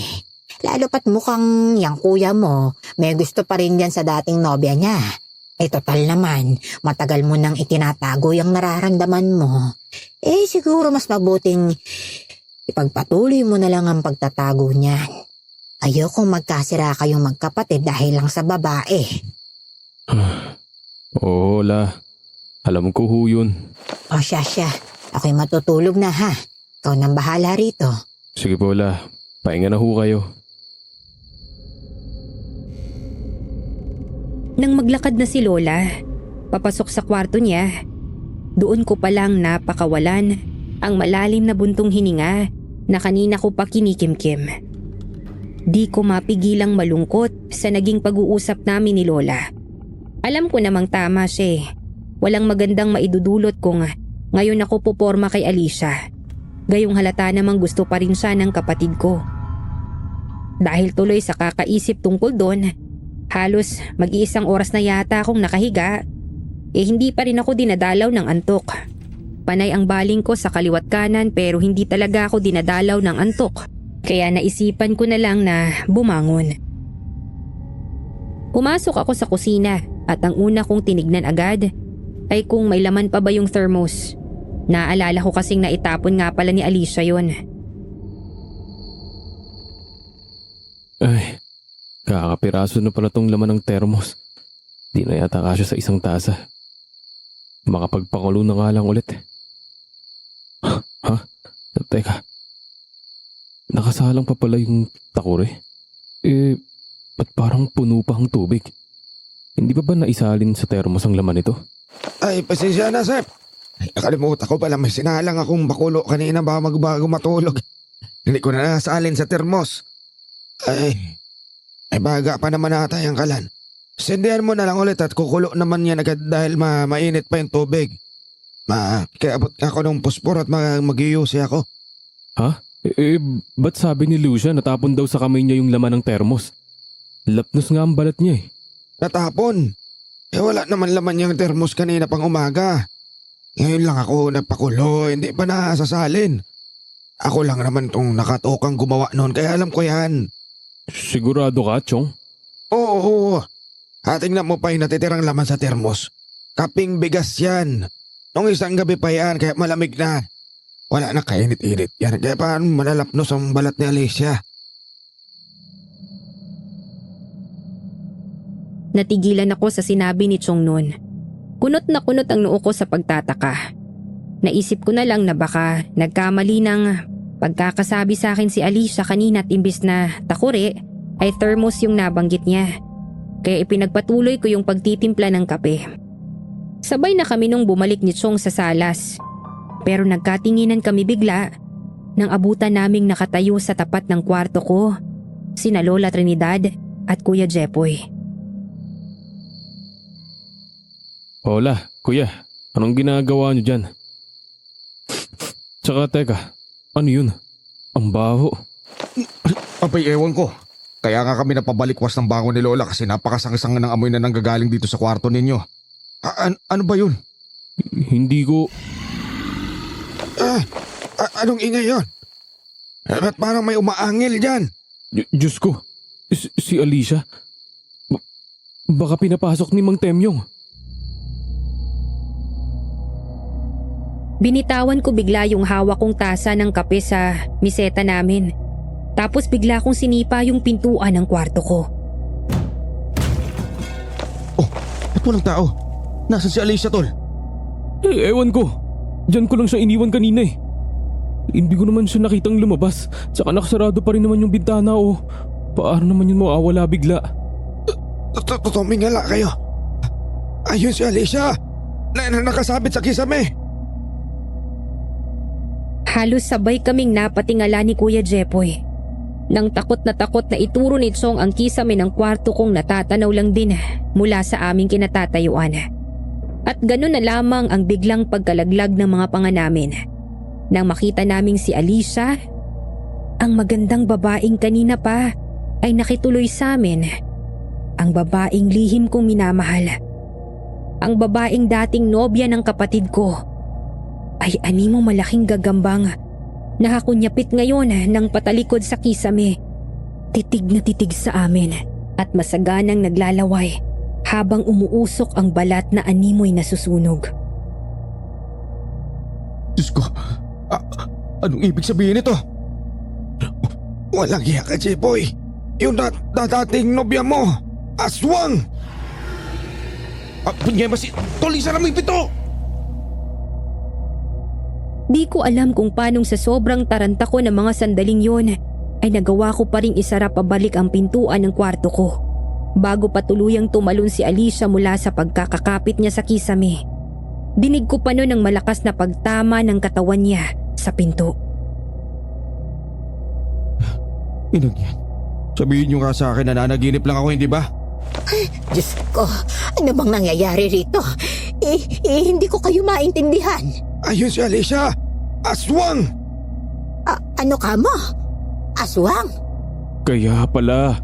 Lalo pat mukhang yung kuya mo, may gusto pa rin yan sa dating nobya niya. Total naman, matagal mo nang itinatago yung nararamdaman mo. Siguro mas mabuting ipagpatuloy mo na lang ang pagtatago niyan. Ayokong magkasira kayong magkapatid dahil lang sa babae. Oo, La. Alam ko ho yun. O siya, ako'y matutulog na ha. Ikaw nang bahala rito. Sige po, La. Pahinga na ho kayo. Nang maglakad na si Lola, papasok sa kwarto niya, doon ko palang napakawalan ang malalim na buntong hininga na kanina ko pa kinikimkim. Di ko mapigilang malungkot sa naging pag-uusap namin ni Lola. Alam ko namang tama siya. Walang magandang maidudulot kung ngayon ako puporma kay Alicia. Gayong halata namang gusto pa rin siya ng kapatid ko. Dahil tuloy sa kakaisip tungkol doon, halos mag-iisang oras na yata akong nakahiga, hindi pa rin ako dinadalaw ng antok. Panay ang baling ko sa kaliwat kanan pero hindi talaga ako dinadalaw ng antok. Kaya naisipan ko na lang na bumangon. Pumasok ako sa kusina at ang una kong tinignan agad ay kung may laman pa ba yung thermos. Naalala ko kasing naitapon nga pala ni Alicia yon. Ay, kakapiraso na pala tong laman ng thermos. Di na yata kasya sa isang tasa. Makapagpakulo na nga lang ulit. Ha? Teka. Nakasalang pa pala yung takore. Ba't parang puno pa ang tubig? Hindi ba naisalin sa thermos ang laman nito? Ay, pasensya na, Sep. Ay, nakalimutan ko pala may sinalang akong bakulo kanina bago matulog. Hindi ko na nasalin sa termos. Ay baga pa naman ata yung kalan. Sindihan mo na lang ulit at kukulo naman yan agad dahil mainit pa yung tubig. Kaya abot ako ng puspor at mag-iusi ako. Ha? Ba't sabi ni Lucia natapon daw sa kamay niya yung laman ng thermos? Lapnos nga ang balat niya eh. Natapon. Wala naman laman yung termos kanina pang umaga. Ngayon lang ako nagpakulo, hindi pa nasasalin. Ako lang naman tong nakatokang gumawa noon kaya alam ko yan. Sigurado ka, Chong? Oo. Tingnan mo pa yung natitirang laman sa termos. Kaping bigas yan. Nung isang gabi pa yan kaya malamig na. Wala na kainit-init yan kaya paano malalapnos ang balat ni Alicia. Natigilan ako sa sinabi ni Chong noon. Kunot na kunot ang noo ko sa pagtataka. Naisip ko na lang na baka nagkamali ng pagkakasabi sa akin si Alicia kanina at imbis na takore ay thermos yung nabanggit niya. Kaya ipinagpatuloy ko yung pagtitimpla ng kape. Sabay na kami nung bumalik ni Chong sa salas. Pero nagkatinginan kami bigla nang abutan naming nakatayo sa tapat ng kwarto ko sina Lola Trinidad at Kuya Jepoy. Hola, kuya. Anong ginagawa niyo dyan? Tsaka teka, ano yun? Ang baho. Abay, ewan ko. Kaya nga kami napabalikwas ng bangon ni Lola kasi napakasang-sang ng amoy na nanggagaling dito sa kwarto ninyo. Ano ba yun? Hindi ko... Anong ingay yun? Ba't parang may umaangil dyan? Diyos ko, si Alicia. Baka pinapasok ni Mang Temyong. Binitawan ko bigla yung hawak kong tasa ng kape sa miseta namin. Tapos bigla kong sinipa yung pintuan ng kwarto ko. Oh, ba't walang tao? Nasaan si Alicia, tol? Ewan ko. Diyan ko lang siya iniwan kanina eh. Hindi ko naman siya nakitang lumabas. Tsaka nakasarado pa rin naman yung bintana o paano naman yun mawawala bigla. Tumingala kayo. Ayun si Alicia. Nakasabit sa kisame. Halos sabay kaming napatingala ni Kuya Jepoy. Nang takot na ituro ni Chong ang kisame ng kwarto kong natatanaw lang din mula sa aming kinatatayuan. At ganun na lamang ang biglang pagkalaglag ng mga panga namin. Nang makita naming si Alicia, ang magandang babaeng kanina pa ay nakituloy sa amin. Ang babaeng lihim kong minamahal. Ang babaeng dating nobya ng kapatid ko ay animo malaking gagambang nakakunyapit ngayon ng patalikod sa kisame. Titig na titig sa amin at masaganang naglalaway habang umuusok ang balat na animoy nasusunog. Diyos ko, anong ibig sabihin nito? Walang hiya ka, Jepoy. Yung dating nobya mo, aswang! Punyemasi, tulisan na mo yung pito! Di ko alam kung paanong sa sobrang taranta ko ng mga sandaling yon ay nagawa ko pa ring isara pabalik ang pintuan ng kwarto ko bago pa tuluyang tumalon si Alicia mula sa pagkakakapit niya sa kisame. Dinig ko pa noon ang malakas na pagtama ng katawan niya sa pinto. Inang yan. Sabihin niyo nga sa akin na nanaginip lang ako, hindi ba? Diyos ko, ano bang nangyayari rito? Hindi ko kayo maintindihan. Ayun si Alicia! Aswang! Ano ka mo? Aswang? Kaya pala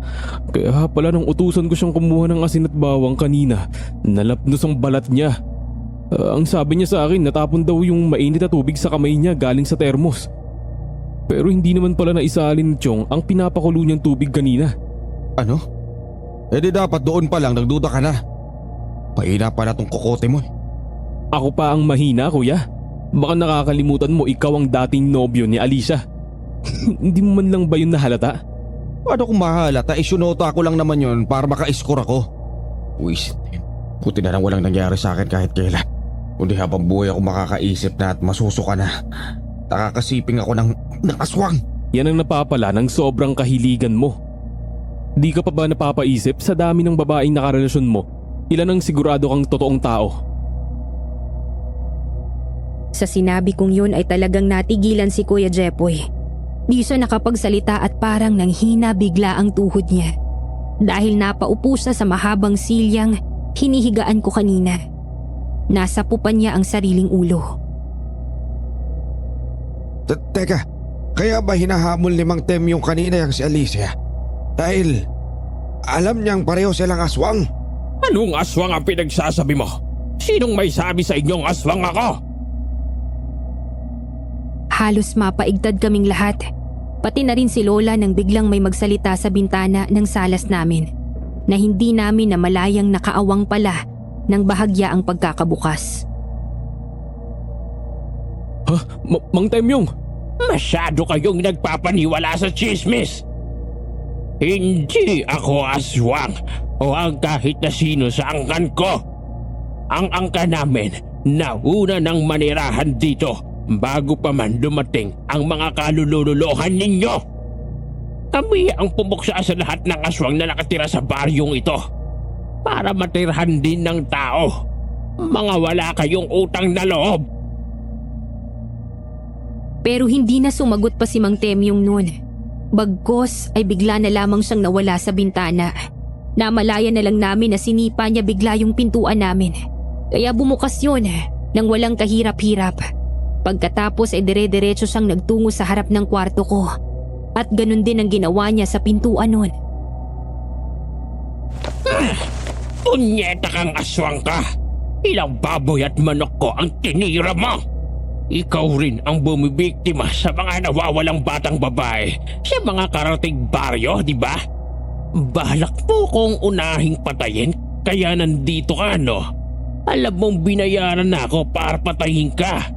nang utusan ko siyang kumuha ng asin at bawang kanina, nalapnos ang balat niya. Ang sabi niya sa akin, natapon daw yung mainit na tubig sa kamay niya galing sa termos. Pero hindi naman pala naisalin ni Chong ang pinapakulo niyang tubig kanina. Ano? Eh di dapat doon pa lang nagduda ka na. Mahina pala tong kokote mo. Ako pa ang mahina, kuya. Baka nakakalimutan mo ikaw ang dating nobyo ni Alicia. Hindi mo man lang ba yun nahalata? Paano kung mahalata? Isunota ko lang naman yun para maka-score ako. Wisit din. Buti na lang walang nangyari sa akin kahit kailan. Kundi habang buhay ako makakaisip na at masusuka na. Nakakasiping ako ng aswang. Yan ang napapala ng sobrang kahiligan mo. Di ka pa ba napapaisip sa dami ng babaeng nakarelasyon mo? Ilan ang sigurado kang totoong tao? Sa sinabi kong yun ay talagang natigilan si Kuya Jepoy. Di siya nakapagsalita at parang nanghina bigla ang tuhod niya. Dahil napaupo siya sa mahabang silyang hinihigaan ko kanina. Nasapupan niya ang sariling ulo. Teka, kaya ba hinahamol ni Mang Tem yung kanina yung si Alicia? Dahil alam niyang pareho silang aswang. Anong aswang ang pinagsasabi mo? Sinong may sabi sa inyong aswang ako? Halos mapaigtad kaming lahat. Pati na rin si Lola nang biglang may magsalita sa bintana ng salas namin na hindi namin namalayang nakaawang pala ng bahagya ang pagkakabukas. Ha? Mang Temyong! Masyado kayong nagpapaniwala sa chismis. Hindi ako aswang o ang kahit na sino sa angkan ko. Ang angka namin nauna ng manirahan dito bago pa man dumating ang mga kalululuhan ninyo. Kami ang pumuksa sa lahat ng aswang na nakatira sa baryong ito para matirhan din ng tao. Mga wala kayong utang na loob. Pero hindi na sumagot pa si Mang Temyong noon. Bagkos ay bigla na lamang siyang nawala sa bintana. Namalaya na lang namin na sinipa niya bigla yung pintuan namin. Kaya bumukas yun nang walang kahirap-hirap. Pagkatapos ay dire-diretso siyang nagtungo sa harap ng kwarto ko. At ganun din ang ginawa niya sa pintuan nun. Punyeta kang aswang ka! Ilang baboy at manok ko ang tinira mo! Ikaw rin ang bumibiktima sa mga nawawalang batang babae sa mga karating baryo, di ba? Balak mo kong unahing patayin kaya nandito ka, no? Alam mong binayaran na ako para patayin ka.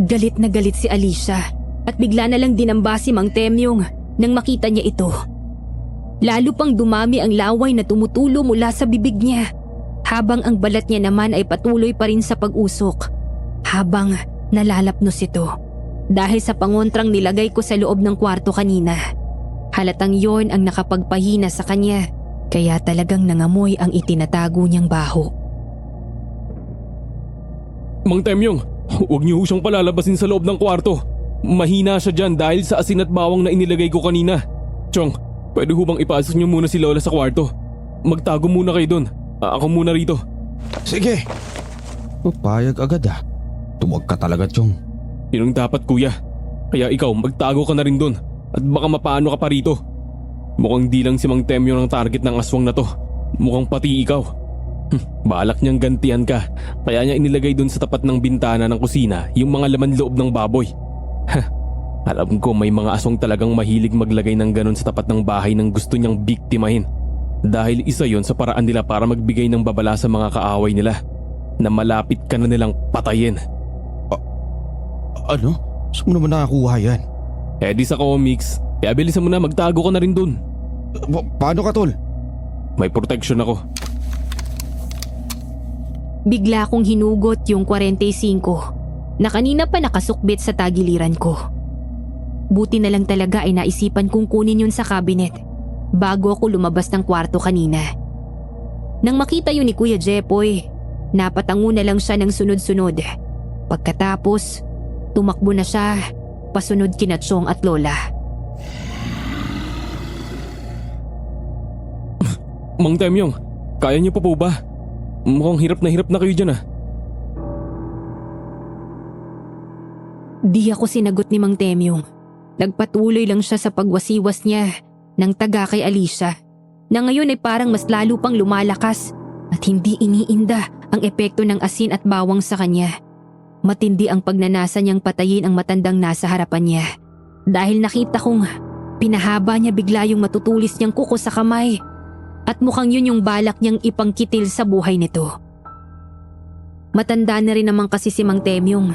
Galit na galit si Alicia at bigla na lang dinamba si Mang Temyong nang makita niya ito. Lalo pang dumami ang laway na tumutulo mula sa bibig niya habang ang balat niya naman ay patuloy pa rin sa pag-usok habang nalalapnos ito dahil sa pangontrang nilagay ko sa loob ng kwarto kanina. Halatang yon ang nakapagpahina sa kanya kaya talagang nangamoy ang itinatago niyang baho. Mang Temyong, huwag niyo siyang palalabasin sa loob ng kwarto. Mahina siya dyan dahil sa asin at bawang na inilagay ko kanina. Chong, pwede ho bang ipasok niyo muna si Lola sa kwarto? Magtago muna kayo doon. Ako muna rito. Sige. Papayag agad ah. Tuwag ka talaga, Chong. Yun ang dapat, kuya. Kaya ikaw, magtago ka na rin doon. At baka mapaano ka pa rito. Mukhang di lang si Mang Temyong ang target ng aswang na to. Mukhang pati ikaw. Balak niyang gantihan ka. Kaya niya inilagay doon sa tapat ng bintana ng kusina yung mga laman loob ng baboy. Alam ko may mga aswang talagang mahilig maglagay ng ganon sa tapat ng bahay ng gusto niyang biktimahin. Dahil isa yon sa paraan nila para magbigay ng babala sa mga kaaway nila na malapit ka na nilang patayin. Ano? Saan mo naman nakakuha yan? Eh di sa comics. Kaya bilisan mo na, magtago ka na rin doon. Paano ka, tol? May protection ako. Bigla kong hinugot yung 45 na kanina pa nakasukbit sa tagiliran ko. Buti na lang talaga ay naisipan kong kunin yun sa cabinet bago ako lumabas ng kwarto kanina. Nang makita yun ni Kuya Jepoy, napatango na lang siya ng sunod-sunod. Pagkatapos, tumakbo na siya pasunod kina Chong at Lola. Mang Temyong, kaya niyo pa po ba? Mukhang hirap na kayo dyan ah. Di ako sinagot ni Mang Temyong. Nagpatuloy lang siya sa pagwasiwas niya ng taga kay Alicia, na ngayon ay parang mas lalo pang lumalakas at hindi iniinda ang epekto ng asin at bawang sa kanya. Matindi ang pagnanasa niyang patayin ang matandang nasa harapan niya. Dahil nakita kong pinahaba niya bigla yung matutulis niyang kuko sa kamay at mukhang yun yung balak niyang ipangkitil sa buhay nito. Matanda na rin naman kasi si Mang Temyong.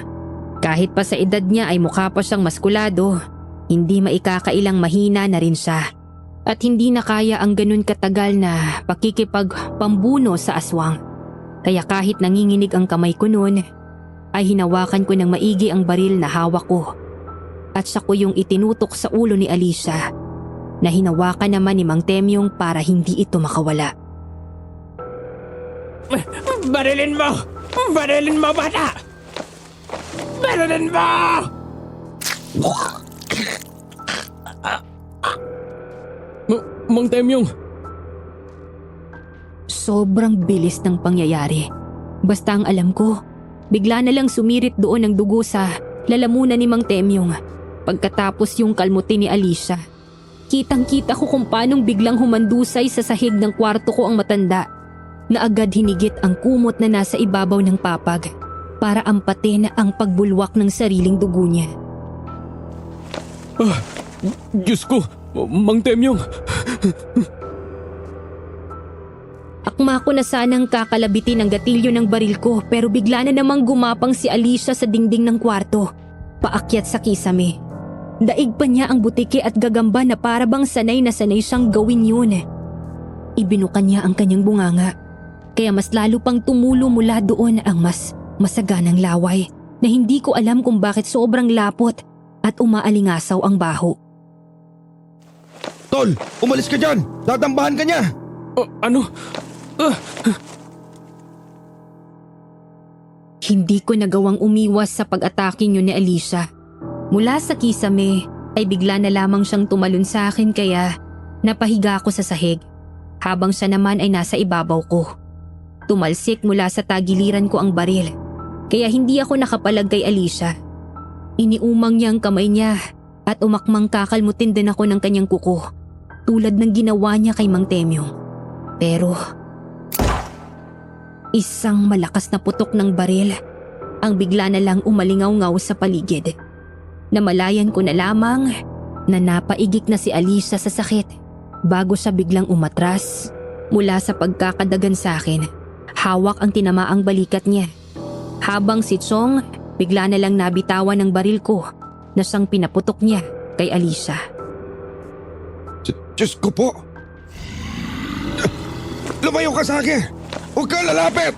Kahit pa sa edad niya ay mukha pa siyang maskulado, hindi maikakailang mahina na rin siya. At hindi na kaya ang ganun katagal na pakikipagpambuno sa aswang. Kaya kahit nanginginig ang kamay ko noon, ay hinawakan ko ng maigi ang baril na hawak ko. At siya ko yung itinutok sa ulo ni Alicia, na hinawakan naman ni Mang Temyong para hindi ito makawala. Barilin mo! Barilin mo, bata! Barilin mo! Mang Temyong! Sobrang bilis ng pangyayari. Basta ang alam ko, bigla na lang sumirit doon ang dugo sa lalamunan ni Mang Temyong pagkatapos yung kalmutin ni Alicia. Kitang-kita ko kung paanong biglang humandusay sa sahig ng kwarto ko ang matanda na agad hinigit ang kumot na nasa ibabaw ng papag para ampatin ang pagbulwak ng sariling dugo niya. Diyos ko! Mang Temyong! Akma ko na sanang kakalabitin ang gatilyo ng baril ko pero bigla na namang gumapang si Alicia sa dingding ng kwarto, paakyat sa kisame. Daig pa niya ang butike at gagamba na parabang sanay na sanay siyang gawin yun. Ibinukan niya ang kanyang bunganga, kaya mas lalo pang tumulo mula doon ang mas masaganang laway na hindi ko alam kung bakit sobrang lapot at umaalingasaw ang baho. Tol, umalis ka dyan! Dadambahan ka niya! Ano? Hindi ko nagawang umiwas sa pag-atake niyo ni Alicia. Mula sa kisame ay bigla na lamang siyang tumalon sa akin kaya napahiga ako sa sahig habang siya naman ay nasa ibabaw ko. Tumalsik mula sa tagiliran ko ang baril kaya hindi ako nakapalag kay Alicia. Iniumang niya ang kamay niya at umakmang kakalmutin din ako ng kanyang kuko tulad ng ginawa niya kay Mang Temyong. Pero isang malakas na putok ng baril ang bigla na lang umalingaw-ngaw sa paligid. Namalayan ko na lamang na napaigik na si Alicia sa sakit bago siya biglang umatras mula sa pagkakadagan sa akin. Hawak ang tinamaang balikat niya. Habang si Chong bigla na lang nabitawan ng baril ko na siyang pinaputok niya kay Alicia. Diyos ko po! Lumayo ka sa akin! Huwag kang lalapit!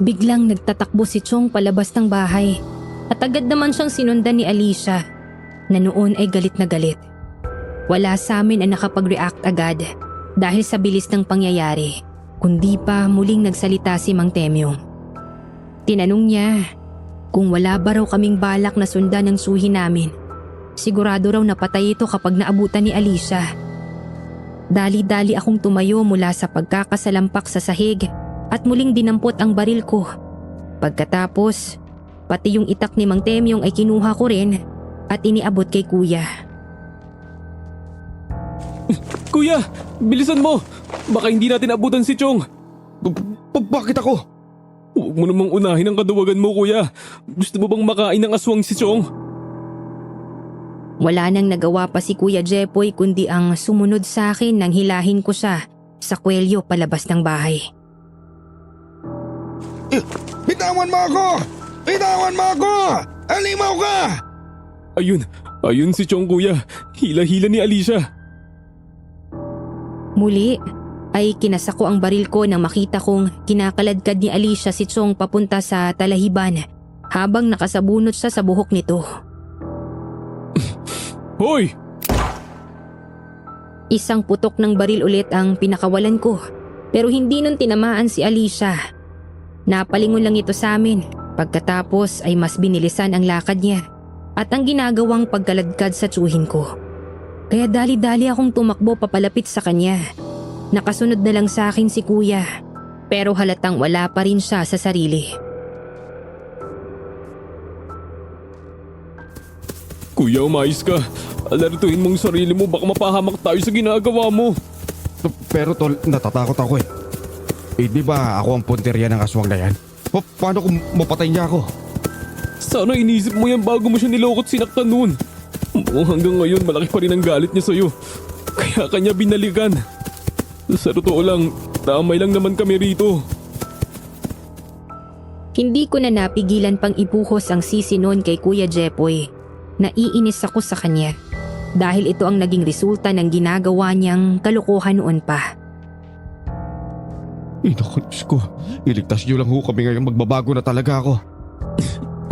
Biglang nagtatakbo si Chong palabas ng bahay at agad naman siyang sinundan ni Alicia na noon ay galit na galit. Wala sa amin ang nakapag-react agad dahil sa bilis ng pangyayari, kundi pa muling nagsalita si Mang Temyong. Tinanong niya kung wala ba raw kaming balak na sundan ng suhi namin. Sigurado raw napatay ito kapag naabutan ni Alicia. Dali-dali akong tumayo mula sa pagkakasalampak sa sahig at muling dinampot ang baril ko. Pagkatapos, pati yung itak ni Mang Temyong ay kinuha ko rin at iniabot kay Kuya. Kuya! Bilisan mo! Baka hindi natin abutan si Chong! Bakit ako? Huwag mo namang unahin ang kaduwagan mo, kuya. Gusto mo bang makain ng aswang si Chong? Wala nang nagawa pa si Kuya Jepoy kundi ang sumunod sa akin nang hilahin ko siya sa kwelyo palabas ng bahay. Bitawan mo ako! Bitawan mo ako! Alimaw ka! Ayun si Chong, kuya. Hila-hila ni Alicia. Muli ay kinasako ang baril ko nang makita kong kinakaladkad ni Alicia si Chong papunta sa talahiban habang nakasabunot siya sa buhok nito. Hoy! Isang putok ng baril ulit ang pinakawalan ko pero hindi nun tinamaan si Alicia. Napalingon lang ito sa amin pagkatapos ay mas binilisan ang lakad niya at ang ginagawang pagkaladkad sa tsuhin ko. Kaya dali-dali akong tumakbo papalapit sa kanya. Nakasunod na lang sa akin si Kuya Pero halatang wala pa rin siya sa sarili. Kuya, umayos ka. Alertuhin mong sarili mo, baka mapahamak tayo sa ginagawa mo. Pero tol, natatakot ako eh. Eh di ba ako ang punteriya ng aswang na yan? Paano kung mapatay niya ako? Sana inisip mo yan bago mo siya nilokot sinaktan noon. Hanggang ngayon malaki pa rin ang galit niya sa'yo. Kaya kanya binalikan. Sa totoo lang, damay lang naman kami rito. Hindi ko na napigilan pang ibuhos ang sisi noon kay Kuya Jepoy. Naiinis ako sa kanya dahil ito ang naging resulta ng ginagawa niyang kalokohan noon pa. Naku, Diyos ko. Iligtas niyo lang ho kami ngayon, magbabago na talaga ako.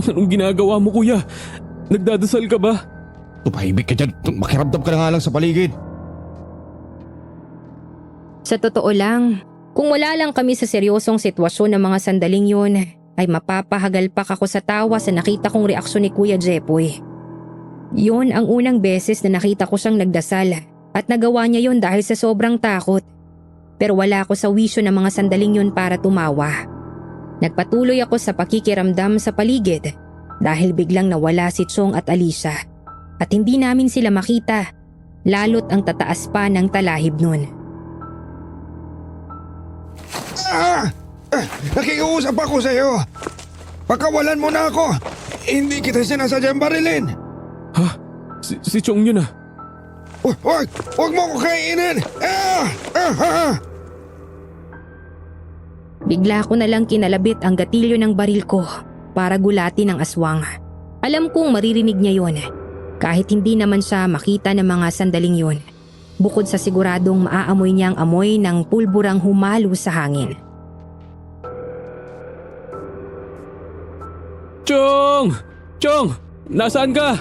Anong ginagawa mo, kuya? Nagdadasal ka ba? Tumahimik ka dyan, makiramdam ka na nga lang sa paligid. Sa totoo lang, kung wala lang kami sa seryosong sitwasyon ng mga sandaling yun, ay mapapahagalpak ako sa tawa sa nakita kong reaksyon ni Kuya Jepoy. Yun ang unang beses na nakita ko siyang nagdasal at nagawa niya yun dahil sa sobrang takot. Pero wala ako sa wisyo ng mga sandaling yun para tumawa. Nagpatuloy ako sa pakikiramdam sa paligid dahil biglang nawala si Chong at Alicia at hindi namin sila makita, lalo't ang tataas pa ng talahib nun. Nakikiusap ako sa iyo. Pakawalan mo na ako. Hindi kita sinasadyang barilin. Ha? Si Chong yun ah. Huwag mo ko kainin. Bigla ko na lang kinalabit ang gatilyo ng baril ko para gulatin ang aswang. Alam kong maririnig niya yon kahit hindi naman siya makita ng mga sandaling yon. Bukod sa siguradong maaamoy niyang amoy ng pulburang humalo sa hangin. Chong! Chong! Nasaan ka?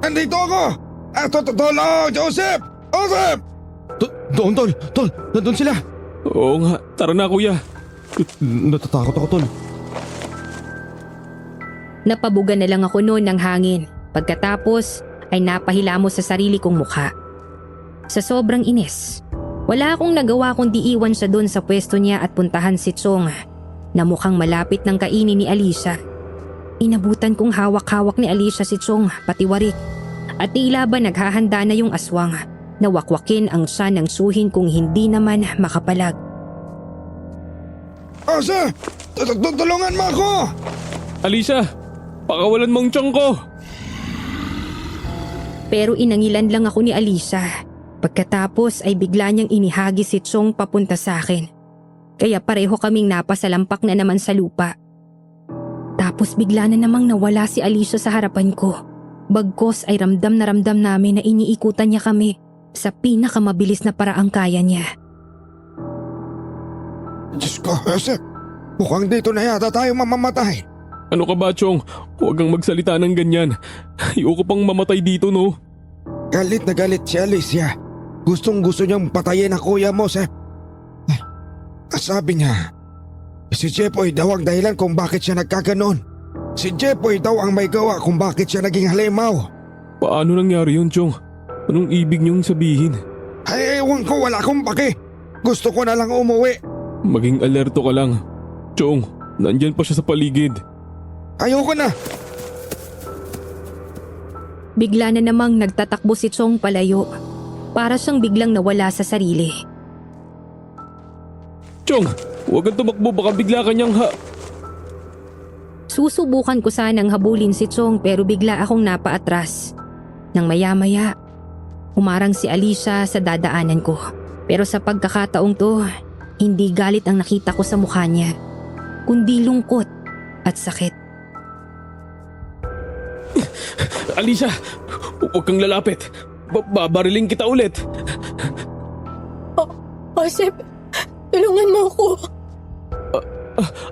Andito ako. Tulong, Joseph! Joseph! Doon, Tol. Nandun sila. Oo nga, tara na kuya. Natatakot ako, Tol. Napabuga na lang ako noon ng hangin. Pagkatapos ay napahilamos sa sarili kong mukha. Sa sobrang inis, wala akong nagawa kundi iwan siya doon sa pwesto niya at puntahan si Chong na mukhang malapit ng kainin ni Alicia. Inabutan kong hawak-hawak ni Alicia si Chong pati warik at tila ba naghahanda na yung aswang na wakwakin ang siya ng suhin kung hindi naman makapalag. Asa! Tulungan mo ako! Alicia, pakawalan mong Chong ko. Pero inangilan lang ako ni Alicia. Pagkatapos ay bigla niyang inihagi si Chong papunta sa akin. Kaya pareho kaming napasalampak na naman sa lupa. Tapos bigla na namang nawala si Alicia sa harapan ko. Bagkos ay ramdam namin na iniikutan niya kami sa pinakamabilis na paraang kaya niya. Diyos ko, Joseph. Mukhang dito na yata tayo mamamatay. Ano ka ba, Chong? Huwag kang magsalita ng ganyan. Ayoko pang mamatay dito, no? Galit na galit si Alicia. Gustong gusto niyang patayin ang kuya mo, Seth. Sabi niya, si Jepoy daw ang dahilan kung bakit siya nagkaganon. Si Jepoy daw ang may gawa kung bakit siya naging halimaw. Paano nangyari yun, Chong? Anong ibig niyong sabihin? Ay, ewan ko, wala akong pake. Gusto ko na lang umuwi. Maging alerto ka lang. Chong, nandyan pa siya sa paligid. Ayoko na. Bigla na namang nagtatakbo si Chong palayo. Para siyang biglang nawala sa sarili. Chong, huwag kang tumakbo, baka bigla kanyang Susubukan ko sanang habulin si Chong pero bigla akong napaatras. Nang maya-maya, umarang si Alicia sa dadaanan ko. Pero sa pagkakataong to, hindi galit ang nakita ko sa mukha niya, kundi lungkot at sakit. Alicia, huwag kang lalapit. Babariling kita ulit. Joseph, tulungan mo ako.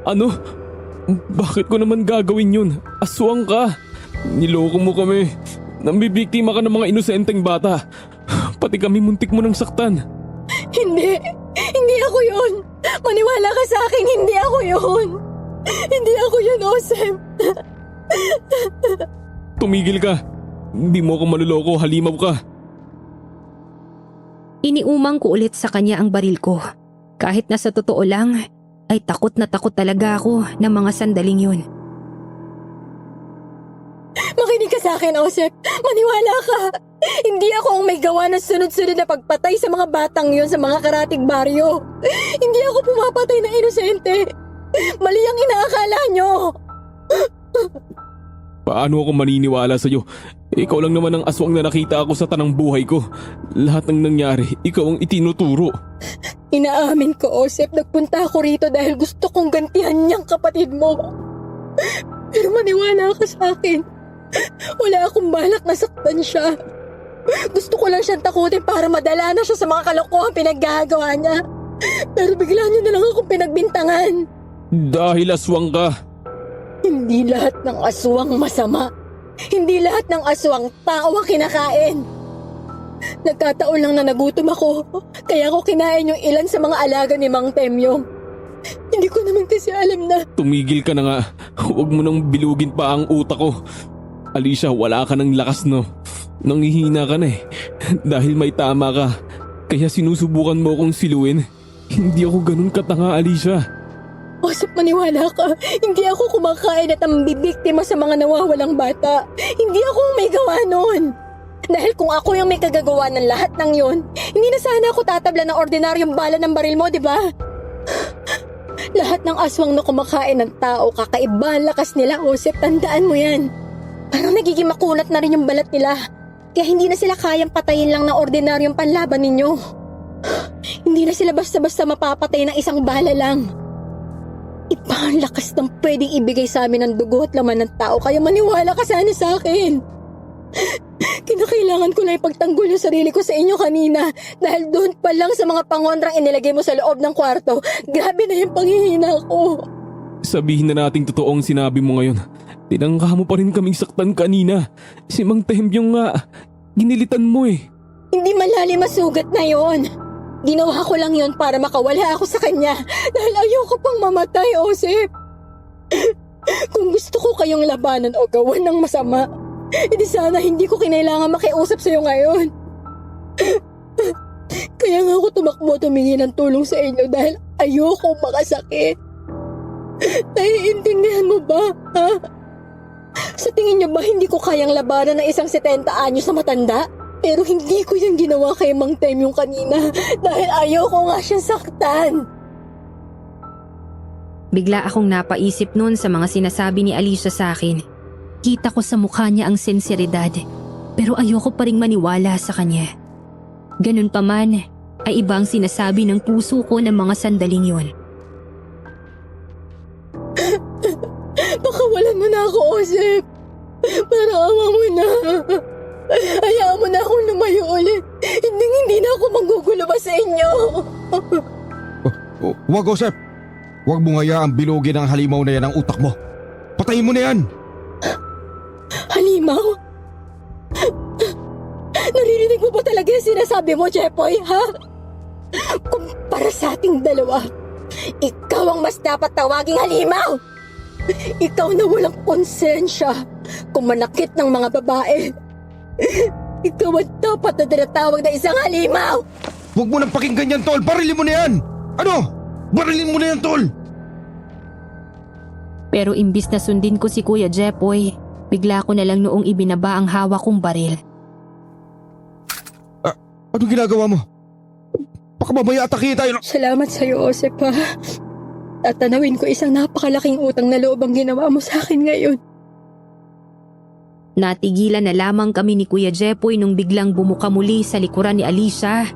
Ano? Bakit ko naman gagawin yun? Aswang ka. Niloko mo kami. Nambibiktima ka ng mga inosenteng bata. Pati kami muntik mo ng saktan. Hindi ako yun. Maniwala ka sa akin, hindi ako yun. Hindi ako yun, Joseph. Tumigil ka. Hindi mo ako maluloko, halimaw ka. Iniumang ko ulit sa kanya ang baril ko. Kahit na sa totoo lang, ay takot na takot talaga ako ng mga sandaling yun. Makinig ka sa akin, Osep. Maniwala ka. Hindi ako ang may gawa ng sunod-sunod na pagpatay sa mga batang yon sa mga karatig baryo. Hindi ako pumapatay na inosente. Mali ang inaakala nyo. Paano ako maniniwala sa'yo? Ikaw lang naman ang aswang na nakita ako sa tanang buhay ko. Lahat ng nangyari, ikaw ang itinuturo. Inaamin ko, Osep, nagpunta ako rito dahil gusto kong gantihan niyang kapatid mo. Pero maniwala ka sa akin. Wala akong balak na saktan siya. Gusto ko lang siyang takutin para madala na siya sa mga kalokohan pinaggagawa niya. Pero bigla niyo na lang akong pinagbintangan. Dahil aswang ka. Hindi lahat ng aswang masama. Hindi lahat ng aswang tao ang kinakain. Nagkataon lang na nagutom ako, kaya ako kinain yung ilan sa mga alaga ni Mang Temyong. Hindi ko naman kasi alam na... Tumigil ka na nga. Huwag mo nang bilugin pa ang utak ko. Alicia, wala ka ng lakas, no? Nangihina ka na eh. Dahil may tama ka. Kaya sinusubukan mo akong siluin. Hindi ako ganun katanga, Alicia. Osep, maniwala ka. Hindi ako kumakain at ang bibiktima sa mga nawawalang bata. Hindi ako ang may gawa nun. Dahil kung ako yung may kagagawa ng lahat ng yon, hindi na sana ako tatabla ng ordinaryong bala ng baril mo, di ba? Lahat ng aswang na kumakain ng tao, kakaiba ang lakas nila, Osep. Tandaan mo yan. Parang nagiging makunat na rin yung balat nila. Kaya hindi na sila kayang patayin lang ng ordinaryong panlaban ninyo. Hindi na sila basta-basta mapapatay ng isang bala lang. Iba ang lakas ng pwedeng ibigay sa amin ng dugo at laman ng tao, kaya maniwala ka sana sa akin. Kinakailangan ko na ipagtanggol yung sarili ko sa inyo kanina dahil doon pa lang sa mga pangondrang inilagay mo sa loob ng kwarto, grabe na yung panghihina ko. Sabihin na nating totoo ang sinabi mo ngayon. Tinangka mo pa rin kaming saktan kanina. Si Mang Temyong nga, ginilitan mo eh. Hindi malalim masugat na yon. Ginawa ko lang yon para makawala ako sa kanya dahil ayoko pang mamatay, Osep. Kung gusto ko kayong labanan o gawan ng masama, edi sana hindi ko kinailangan makiusap sa'yo ngayon. Kaya nga ako tumakbo tumingi ng tulong sa inyo dahil ayoko makasakit. Naiintindihan mo ba, ha? Sa tingin niyo ba hindi ko kayang labanan ng isang 70 anyos na matanda? Pero hindi ko yung ginawa kay Mang Temyong kanina dahil ayoko nga siyang saktan. Bigla akong napaisip noon sa mga sinasabi ni Alicia sa akin. Kita ko sa mukha niya ang sinseridad, pero ayoko pa ring maniwala sa kanya. Ganun pa man, ay ibang sinasabi ng puso ko ng mga sandaling yun. Pakawalan mo na ako, Osep. Para awa mo na. Hayaan mo na akong lumayo ulit. Hindi na ako manggugulo ba sa inyo? Wag, Osep. Wag mo ngayaang bilugin ang halimaw na yan ang utak mo. Patayin mo na yan. Halimaw? Naririnig mo ba talaga yung sinasabi mo, Jepoy, ha? Kumpara sa ating dalawa, ikaw ang mas dapat tawaging halimaw. Ikaw na walang konsensya kung manakit ng mga babae. Ikaw ang dapat na tinatawag na isang halimaw. Huwag mo nang pakinggan yan, Tol. Barilin mo na yan. Ano? Barilin mo na yan, Tol. Pero imbis na sundin ko si Kuya Jepoy, bigla ko na lang noong ibinaba ang hawak kong baril. Anong ginagawa mo? Baka mamaya atakihin tayo. Salamat sa'yo, Osep, ha? Tatanawin ko isang napakalaking utang na loob ang ginawa mo sa akin ngayon. Natigilan na lamang kami ni Kuya Jepoy nung biglang bumuka muli sa likuran ni Alicia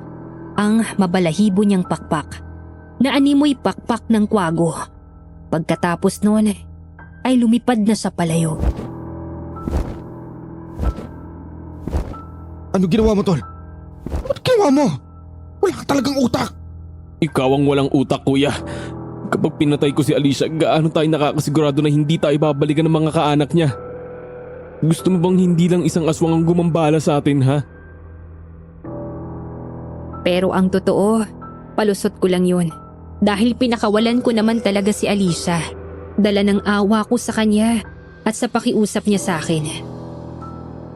ang mabalahibo niyang pakpak. Naanimoy pakpak ng kwago. Pagkatapos noon ay lumipad na sa palayo. Ano ginawa mo, Tol? Ano ginawa mo? Wala ka talagang utak. Ikaw ang walang utak, kuya. Kapag pinatay ko si Alicia, gaano tayo nakakasigurado na hindi tayo babalikan ng mga kaanak niya? Gusto mo bang hindi lang isang aswang ang gumambala sa atin, ha? Pero ang totoo, palusot ko lang yun. Dahil pinakawalan ko naman talaga si Alicia. Dala ng awa ko sa kanya at sa pakiusap niya sa akin.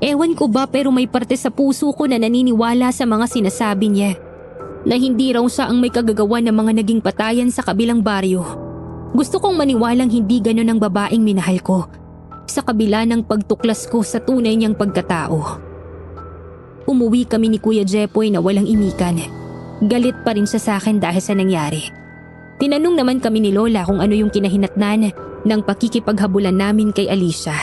Ewan ko ba pero may parte sa puso ko na naniniwala sa mga sinasabi niya. Na hindi raw siya ang may kagagawa ng mga naging patayan sa kabilang baryo. Gusto kong maniwalang hindi ganon ang babaeng minahal ko sa kabila ng pagtuklas ko sa tunay niyang pagkatao. Umuwi kami ni Kuya Jepoy na walang imikan. Galit pa rin siya sa akin dahil sa nangyari. Tinanong naman kami ni Lola kung ano yung kinahinatnan ng pakikipaghabulan namin kay Alicia.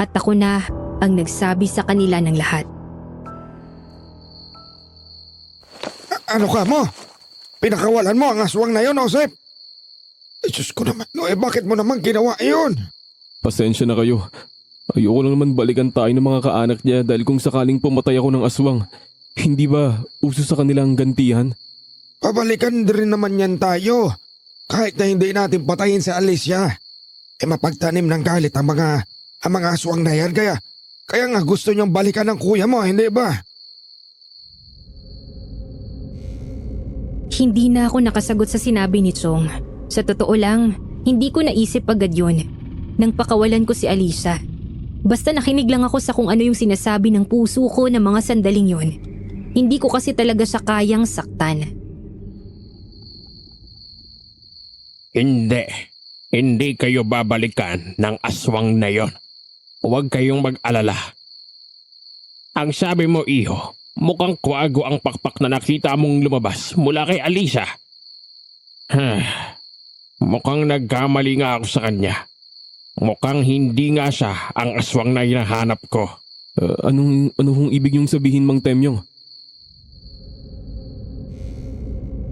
At ako na ang nagsabi sa kanila ng lahat. Ano ka mo? Pinakawalan mo ang aswang na yon, Joseph? Ay, Diyos ko naman. No, bakit mo naman ginawa yun? Pasensya na kayo. Ayoko lang naman balikan tayo ng mga kaanak niya dahil kung sakaling pumatay ako ng aswang, hindi ba uso sa kanilang gantihan? Pabalikan din naman yan tayo. Kahit na hindi natin patayin si Alicia. Mapagtanim ng galit ang mga aswang na yan. Kaya nga gusto niyang balikan ng kuya mo, hindi ba? Hindi na ako nakasagot sa sinabi ni Chong. Sa totoo lang, hindi ko naisip agad yun nang pakawalan ko si Alicia. Basta nakinig lang ako sa kung ano yung sinasabi ng puso ko ng mga sandaling yun. Hindi ko kasi talaga siya kayang saktan. Hindi kayo babalikan ng aswang na yon. Huwag kayong mag-alala. Ang sabi mo, iho, mukhang kwago ang pakpak na nakita mong lumabas mula kay Alicia. Mukhang nagkamali nga ako sa kanya. Mukhang hindi nga siya ang aswang na hinahanap ko. Anong ibig niyong sabihin, Mang Temyong?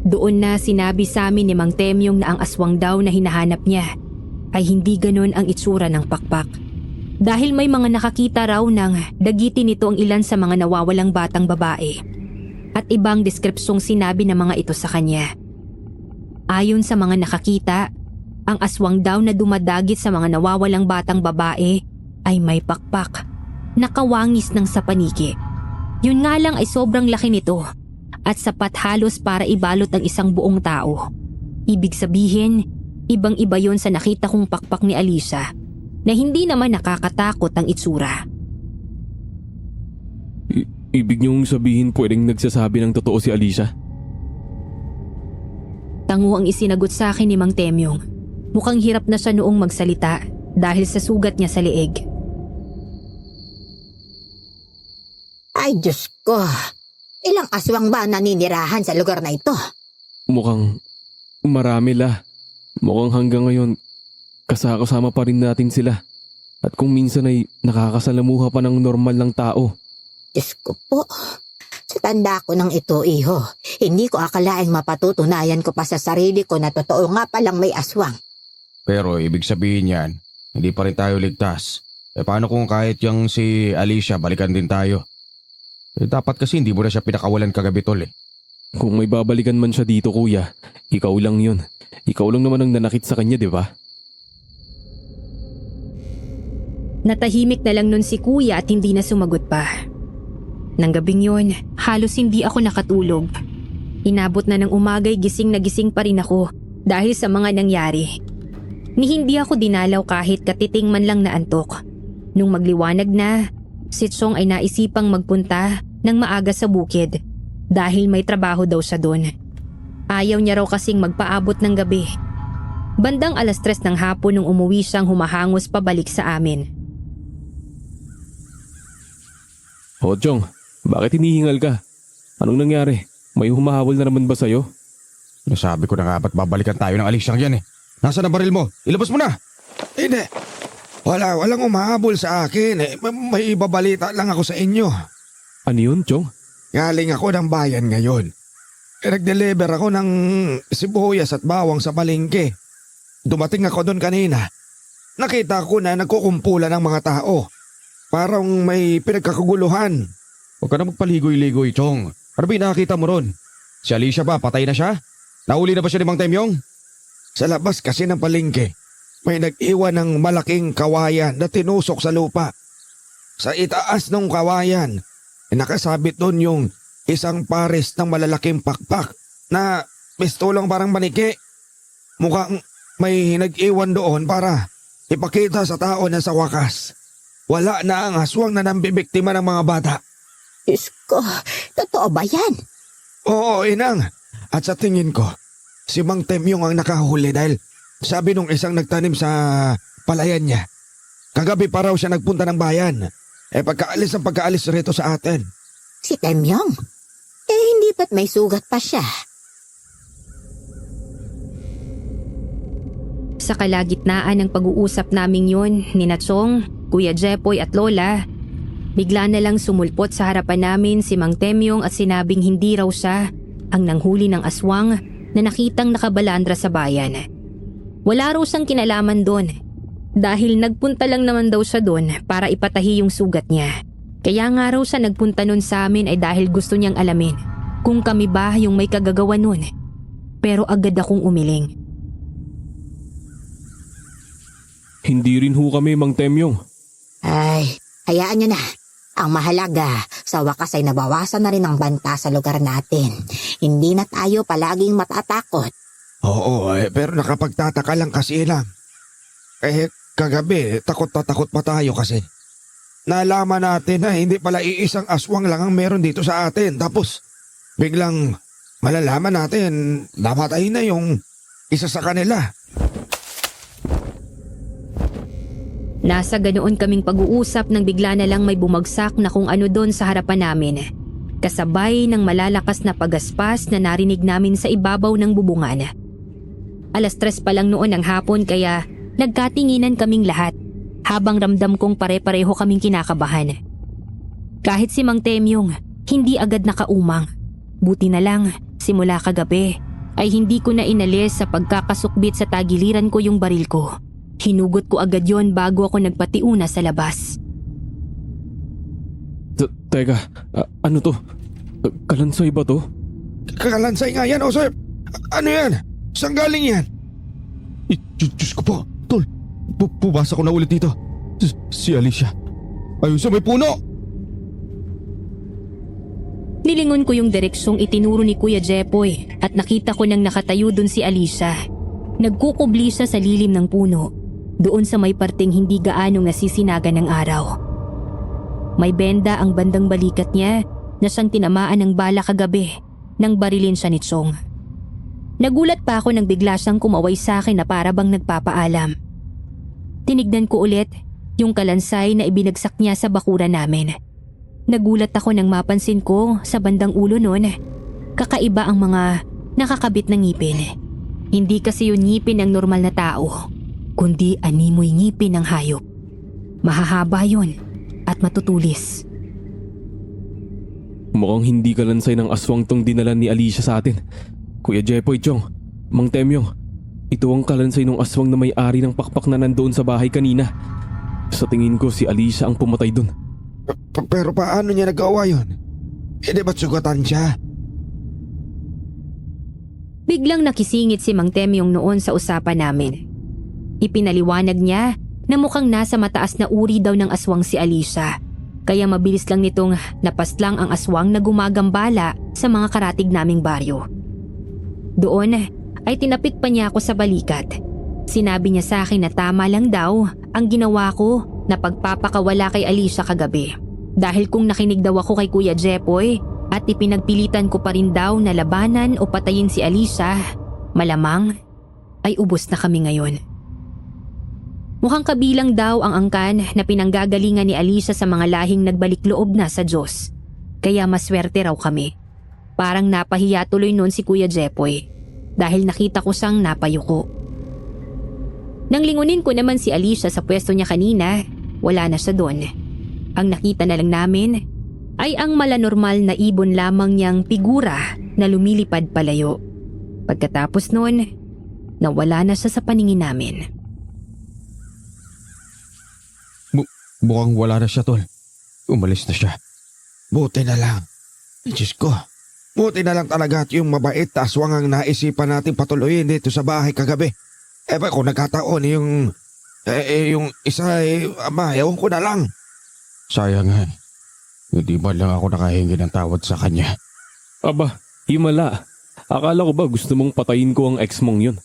Doon na sinabi sa amin ni Mang Temyong na ang aswang daw na hinahanap niya ay hindi ganon ang itsura ng pakpak. Dahil may mga nakakita raw ng dagitin nito ang ilan sa mga nawawalang batang babae at ibang deskripsyong sinabi ng mga ito sa kanya. Ayon sa mga nakakita, ang aswang daw na dumadagit sa mga nawawalang batang babae ay may pakpak, nakawangis ng sapaniki. Yun nga lang ay sobrang laki nito at sapat halos para ibalot ang isang buong tao. Ibig sabihin, ibang-iba yon sa nakita kong pakpak ni Alicia na hindi naman nakakatakot ang itsura. Ibig niyong sabihin pwedeng nagsasabi ng totoo si Alicia? Tango ang isinagot sa akin ni Mang Temyong. Mukhang hirap na siya noong magsalita dahil sa sugat niya sa leeg. Ay, Diyos ko. Ilang aswang ba ang naninirahan sa lugar na ito? Mukhang marami la. Mukhang hanggang ngayon kasama pa rin natin sila. At kung minsan ay nakakasalamuha pa ng normal ng tao. Diyos ko po. Sa tanda ko ng ito, iho, hindi ko akalaing mapatutunayan ko pa sa sarili ko na totoo nga palang may aswang. Pero ibig sabihin yan, hindi pa rin tayo ligtas. Paano kung kahit yung si Alicia balikan din tayo? Dapat kasi hindi mo na siya pinakawalan kagabi, tol eh. Kung may babalikan man siya dito, kuya, ikaw lang yun. Ikaw lang naman ang nanakit sa kanya, di ba? Natahimik na lang nun si kuya at hindi na sumagot pa. Nang gabing yun, halos hindi ako nakatulog. Inabot na ng umagay, gising na gising pa rin ako dahil sa mga nangyari. Ni hindi ako dinalaw kahit katiting man lang na antok. Nung magliwanag na, si Chong ay naisipang magpunta ng maaga sa bukid dahil may trabaho daw siya doon. Ayaw niya raw kasing magpaabot ng gabi. Bandang 3:00 ng hapon nung umuwi siyang humahangos pabalik sa amin. O, Chong, bakit hinihingal ka? Anong nangyari? May humahabol na naman ba sa'yo? Nasabi ko na nga ba't babalikan tayo ng Alicia yan eh. Nasaan ang baril mo? Ilabas mo na! Hindi. Walang umahabol sa akin eh. May ibabalita lang ako sa inyo. Ano yun, Chong? Galing ako ng bayan ngayon. Nag-deliver ako ng sibuyas at bawang sa palengke. Dumating ako doon kanina. Nakita ko na nagkukumpulan ng mga tao. Parang may pinagkakaguluhan. Huwag ka na magpaligoy-ligoy, Chong. Ano ba yung nakakita mo ron? Si Alicia ba? Patay na siya? Nahuli na ba siya ni Mang Temyong? Sa labas kasi ng palengke, may nag-iwan ng malaking kawayan na tinusok sa lupa. Sa itaas ng kawayan, nakasabit doon yung isang pares ng malalaking pakpak na pistolong parang maniki. Mukhang may nag-iwan doon para ipakita sa tao na sa wakas wala na ang aswang na nambibiktima ng mga bata. Diyos ko, totoo ba yan? Oo, inang. At sa tingin ko, si Mang Temyong ang nakahuli dahil Sabi nung isang nagtanim sa palayan niya, kagabi pa raw siya nagpunta ng bayan. Pagkaalis rito sa atin. Si Temyong? Hindi ba't may sugat pa siya? Sa kalagitnaan ng pag-uusap naming yun ni Chong, Kuya Jepoy at Lola, bigla na lang sumulpot sa harapan namin si Mang Temyong at sinabing hindi raw siya ang nanghuli ng aswang na nakitang nakabalandra sa bayan. Wala raw siyang kinalaman doon dahil nagpunta lang naman daw siya doon para ipatahi yung sugat niya. Kaya nga raw siya nagpunta nun sa amin ay dahil gusto niyang alamin kung kami ba yung may kagagawa nun. Pero agad akong umiling. Hindi rin ho kami, Mang Temyong. Ay, hayaan nyo na. Ang mahalaga, sa wakas ay nabawasan na rin ang banta sa lugar natin. Hindi na tayo palaging matatakot. Oo, pero nakapagtataka lang kasi lang. Kagabi, takot na takot pa tayo kasi. Nalaman natin na hindi pala iisang aswang lang ang meron dito sa atin. Tapos, biglang malalaman natin, namatay na yung isa sa kanila. Nasa ganoon kaming pag-uusap nang bigla na lang may bumagsak na kung ano doon sa harapan namin. Kasabay ng malalakas na pagaspas na narinig namin sa ibabaw ng bubungan. 3:00 pa lang noon ng hapon kaya nagkatinginan kaming lahat habang ramdam kong pare-pareho kaming kinakabahan. Kahit si Mang Temyong hindi agad nakaumang. Buti na lang simula kagabi ay hindi ko na inalis sa pagkakasukbit sa tagiliran ko yung baril ko. Hinugot ko agad yon bago ako nagpatiuna sa labas. Teka, ano to? Kalansay ba to? Kalansay nga yan, Osep. Ano yan? Saan galing yan? Diyos ko po, tol. Pubasa ko na ulit dito. Si Alicia. Ayun sa may puno. Nilingon ko yung direksyong itinuro ni Kuya Jepoy at nakita ko nang nakatayo dun si Alicia. Nagkukubli siya sa lilim ng puno. Doon sa may parteng hindi gaanong nasisinaga ng araw. May benda ang bandang balikat niya na siyang tinamaan ng bala kagabi nang barilin siya ni Chong. Nagulat pa ako nang bigla siyang kumaway sa akin na para bang nagpapaalam. Tinignan ko ulit yung kalansay na ibinagsak niya sa bakuran namin. Nagulat ako nang mapansin ko sa bandang ulo noon, kakaiba ang mga nakakabit na ngipin. Hindi kasi yun ngipin ng normal na tao, kundi animoy ngipin ng hayop. Mahahaba yun at matutulis. Mukhang hindi kalansay ng aswang tong dinala ni Alicia sa atin. Kuya Jepoy, Chong, Mang Temyong, ito ang kalansay ng aswang na may-ari ng pakpak na nandoon sa bahay kanina. Sa tingin ko si Alicia ang pumatay dun. Pero paano niya nagawa yun? Di ba't sugatan siya? Biglang nakisingit si Mang Temyong noon sa usapan namin. Ipinaliwanag niya na mukhang nasa mataas na uri daw ng aswang si Alicia. Kaya mabilis lang nitong napaslang ang aswang na gumagambala sa mga karatig naming baryo. Doon ay tinapik pa niya ako sa balikat. Sinabi niya sa akin na tama lang daw ang ginawa ko na pagpapakawala kay Alicia kagabi. Dahil kung nakinig daw ako kay Kuya Jepoy at ipinagpilitan ko pa rin daw na labanan o patayin si Alicia, malamang ay ubos na kami ngayon. Mukhang kabilang daw ang angkan na pinanggagalingan ni Alicia sa mga lahing nagbalik loob na sa Diyos. Kaya maswerte raw kami. Parang napahiya tuloy noon si Kuya Jepoy dahil nakita ko siyang napayuko. Nang lingunin ko naman si Alicia sa pwesto niya kanina, wala na siya doon. Ang nakita na lang namin ay ang malanormal na ibon lamang niyang figura na lumilipad palayo. Pagkatapos noon, nawala na siya sa paningin namin. Mukhang wala na siya, tol. Umalis na siya. Buti na lang. Diyos ko. Buti na lang talaga at yung mabait na aswang ang naisipan natin patuloyin dito sa bahay kagabi. Kung nagkataon yung isa ewan ko na lang. Sayang nga. Hindi ba lang ako nakahingi ng tawad sa kanya? Aba, himala. Akala ko ba gusto mong patayin ko ang ex mong yun?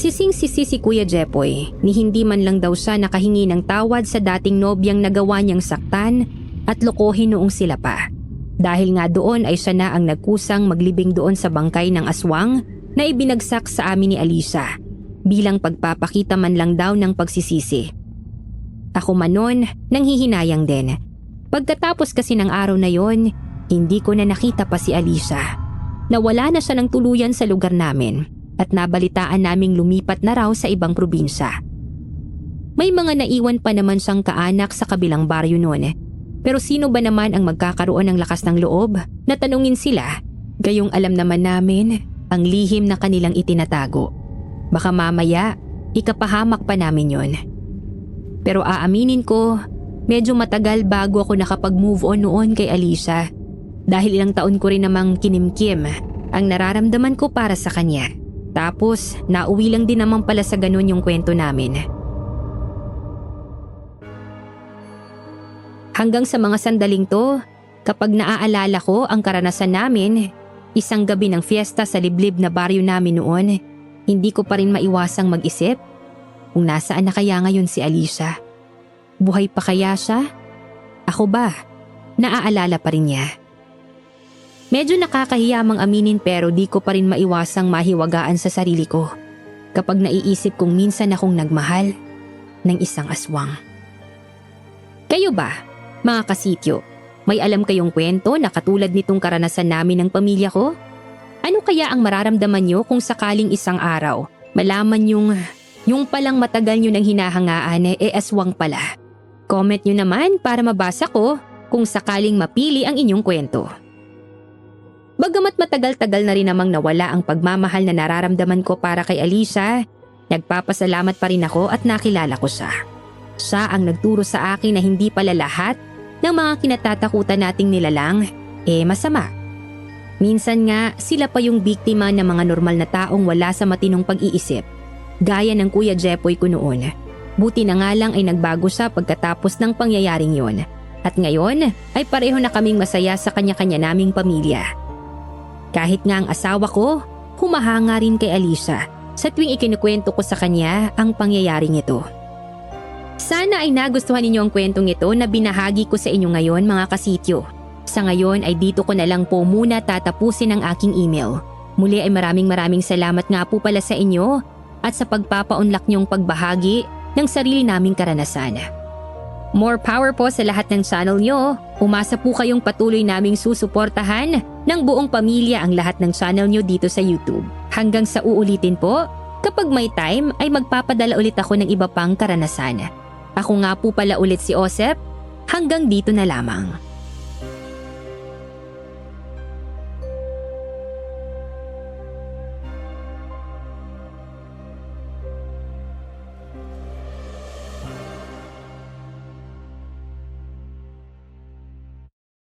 Sising-sisi si Kuya Jepoy ni hindi man lang daw siya nakahingi ng tawad sa dating nobyang nagawa niyang saktan at lokohin noong sila pa. Dahil nga doon ay siya na ang nagkusang maglibing doon sa bangkay ng aswang na ibinagsak sa amin ni Alicia bilang pagpapakita man lang daw ng pagsisisi. Ako man noon nanghihinayang din. Pagkatapos kasi ng araw na yon, hindi ko na nakita pa si Alicia. Nawala na siya ng tuluyan sa lugar namin at nabalitaan naming lumipat na raw sa ibang probinsya. May mga naiwan pa naman siyang kaanak sa kabilang baryo noon. Pero sino ba naman ang magkakaroon ng lakas ng loob na tanungin sila, gayong alam naman namin ang lihim na kanilang itinatago. Baka mamaya, ikapahamak pa namin yon. Pero aaminin ko, medyo matagal bago ako nakapag-move on noon kay Alicia. Dahil ilang taon ko rin namang kinimkim ang nararamdaman ko para sa kanya. Tapos, nauwi lang din naman pala sa ganun yung kwento namin. Hanggang sa mga sandaling to, kapag naaalala ko ang karanasan namin, isang gabi ng fiesta sa liblib na baryo namin noon, hindi ko pa rin maiwasang mag-isip kung nasaan na kaya ngayon si Alicia. Buhay pa kaya siya? Ako ba? Naaalala pa rin niya. Medyo nakakahiya mang aminin pero di ko pa rin maiwasang mahiwagaan sa sarili ko kapag naiisip kong minsan akong nagmahal ng isang aswang. Kayo ba, mga kasityo, may alam kayong kwento na katulad nitong karanasan namin ng pamilya ko? Ano kaya ang mararamdaman nyo kung sakaling isang araw malaman yung palang matagal nyo nang hinahangaan aswang pala? Comment nyo naman para mabasa ko kung sakaling mapili ang inyong kwento. Bagamat matagal-tagal na rin namang nawala ang pagmamahal na nararamdaman ko para kay Alicia, nagpapasalamat pa rin ako at nakilala ko siya. Siya ang nagturo sa akin na hindi pala lahat ng mga kinatatakutan nating nilalang masama. Minsan nga sila pa yung biktima ng mga normal na taong wala sa matinong pag-iisip. Gaya ng Kuya Jepoy ko noon. Buti na nga lang ay nagbago siya pagkatapos ng pangyayaring yon. At ngayon ay pareho na kaming masaya sa kanya-kanya naming pamilya. Kahit nga ang asawa ko, humahanga rin kay Alicia sa tuwing ikinukwento ko sa kanya ang pangyayaring ito. Sana ay nagustuhan ninyo ang kwentong ito na binahagi ko sa inyo ngayon mga kasityo. Sa ngayon ay dito ko na lang po muna tatapusin ang aking email. Muli ay maraming salamat nga po pala sa inyo at sa pagpapaunlak niyong pagbahagi ng sarili naming karanasan. More power po sa lahat ng channel nyo. Umasa po kayong patuloy naming susuportahan ng buong pamilya ang lahat ng channel nyo dito sa YouTube. Hanggang sa uulitin po, kapag may time ay magpapadala ulit ako ng iba pang karanasan. Ako nga po pala ulit si Osep. Hanggang dito na lamang.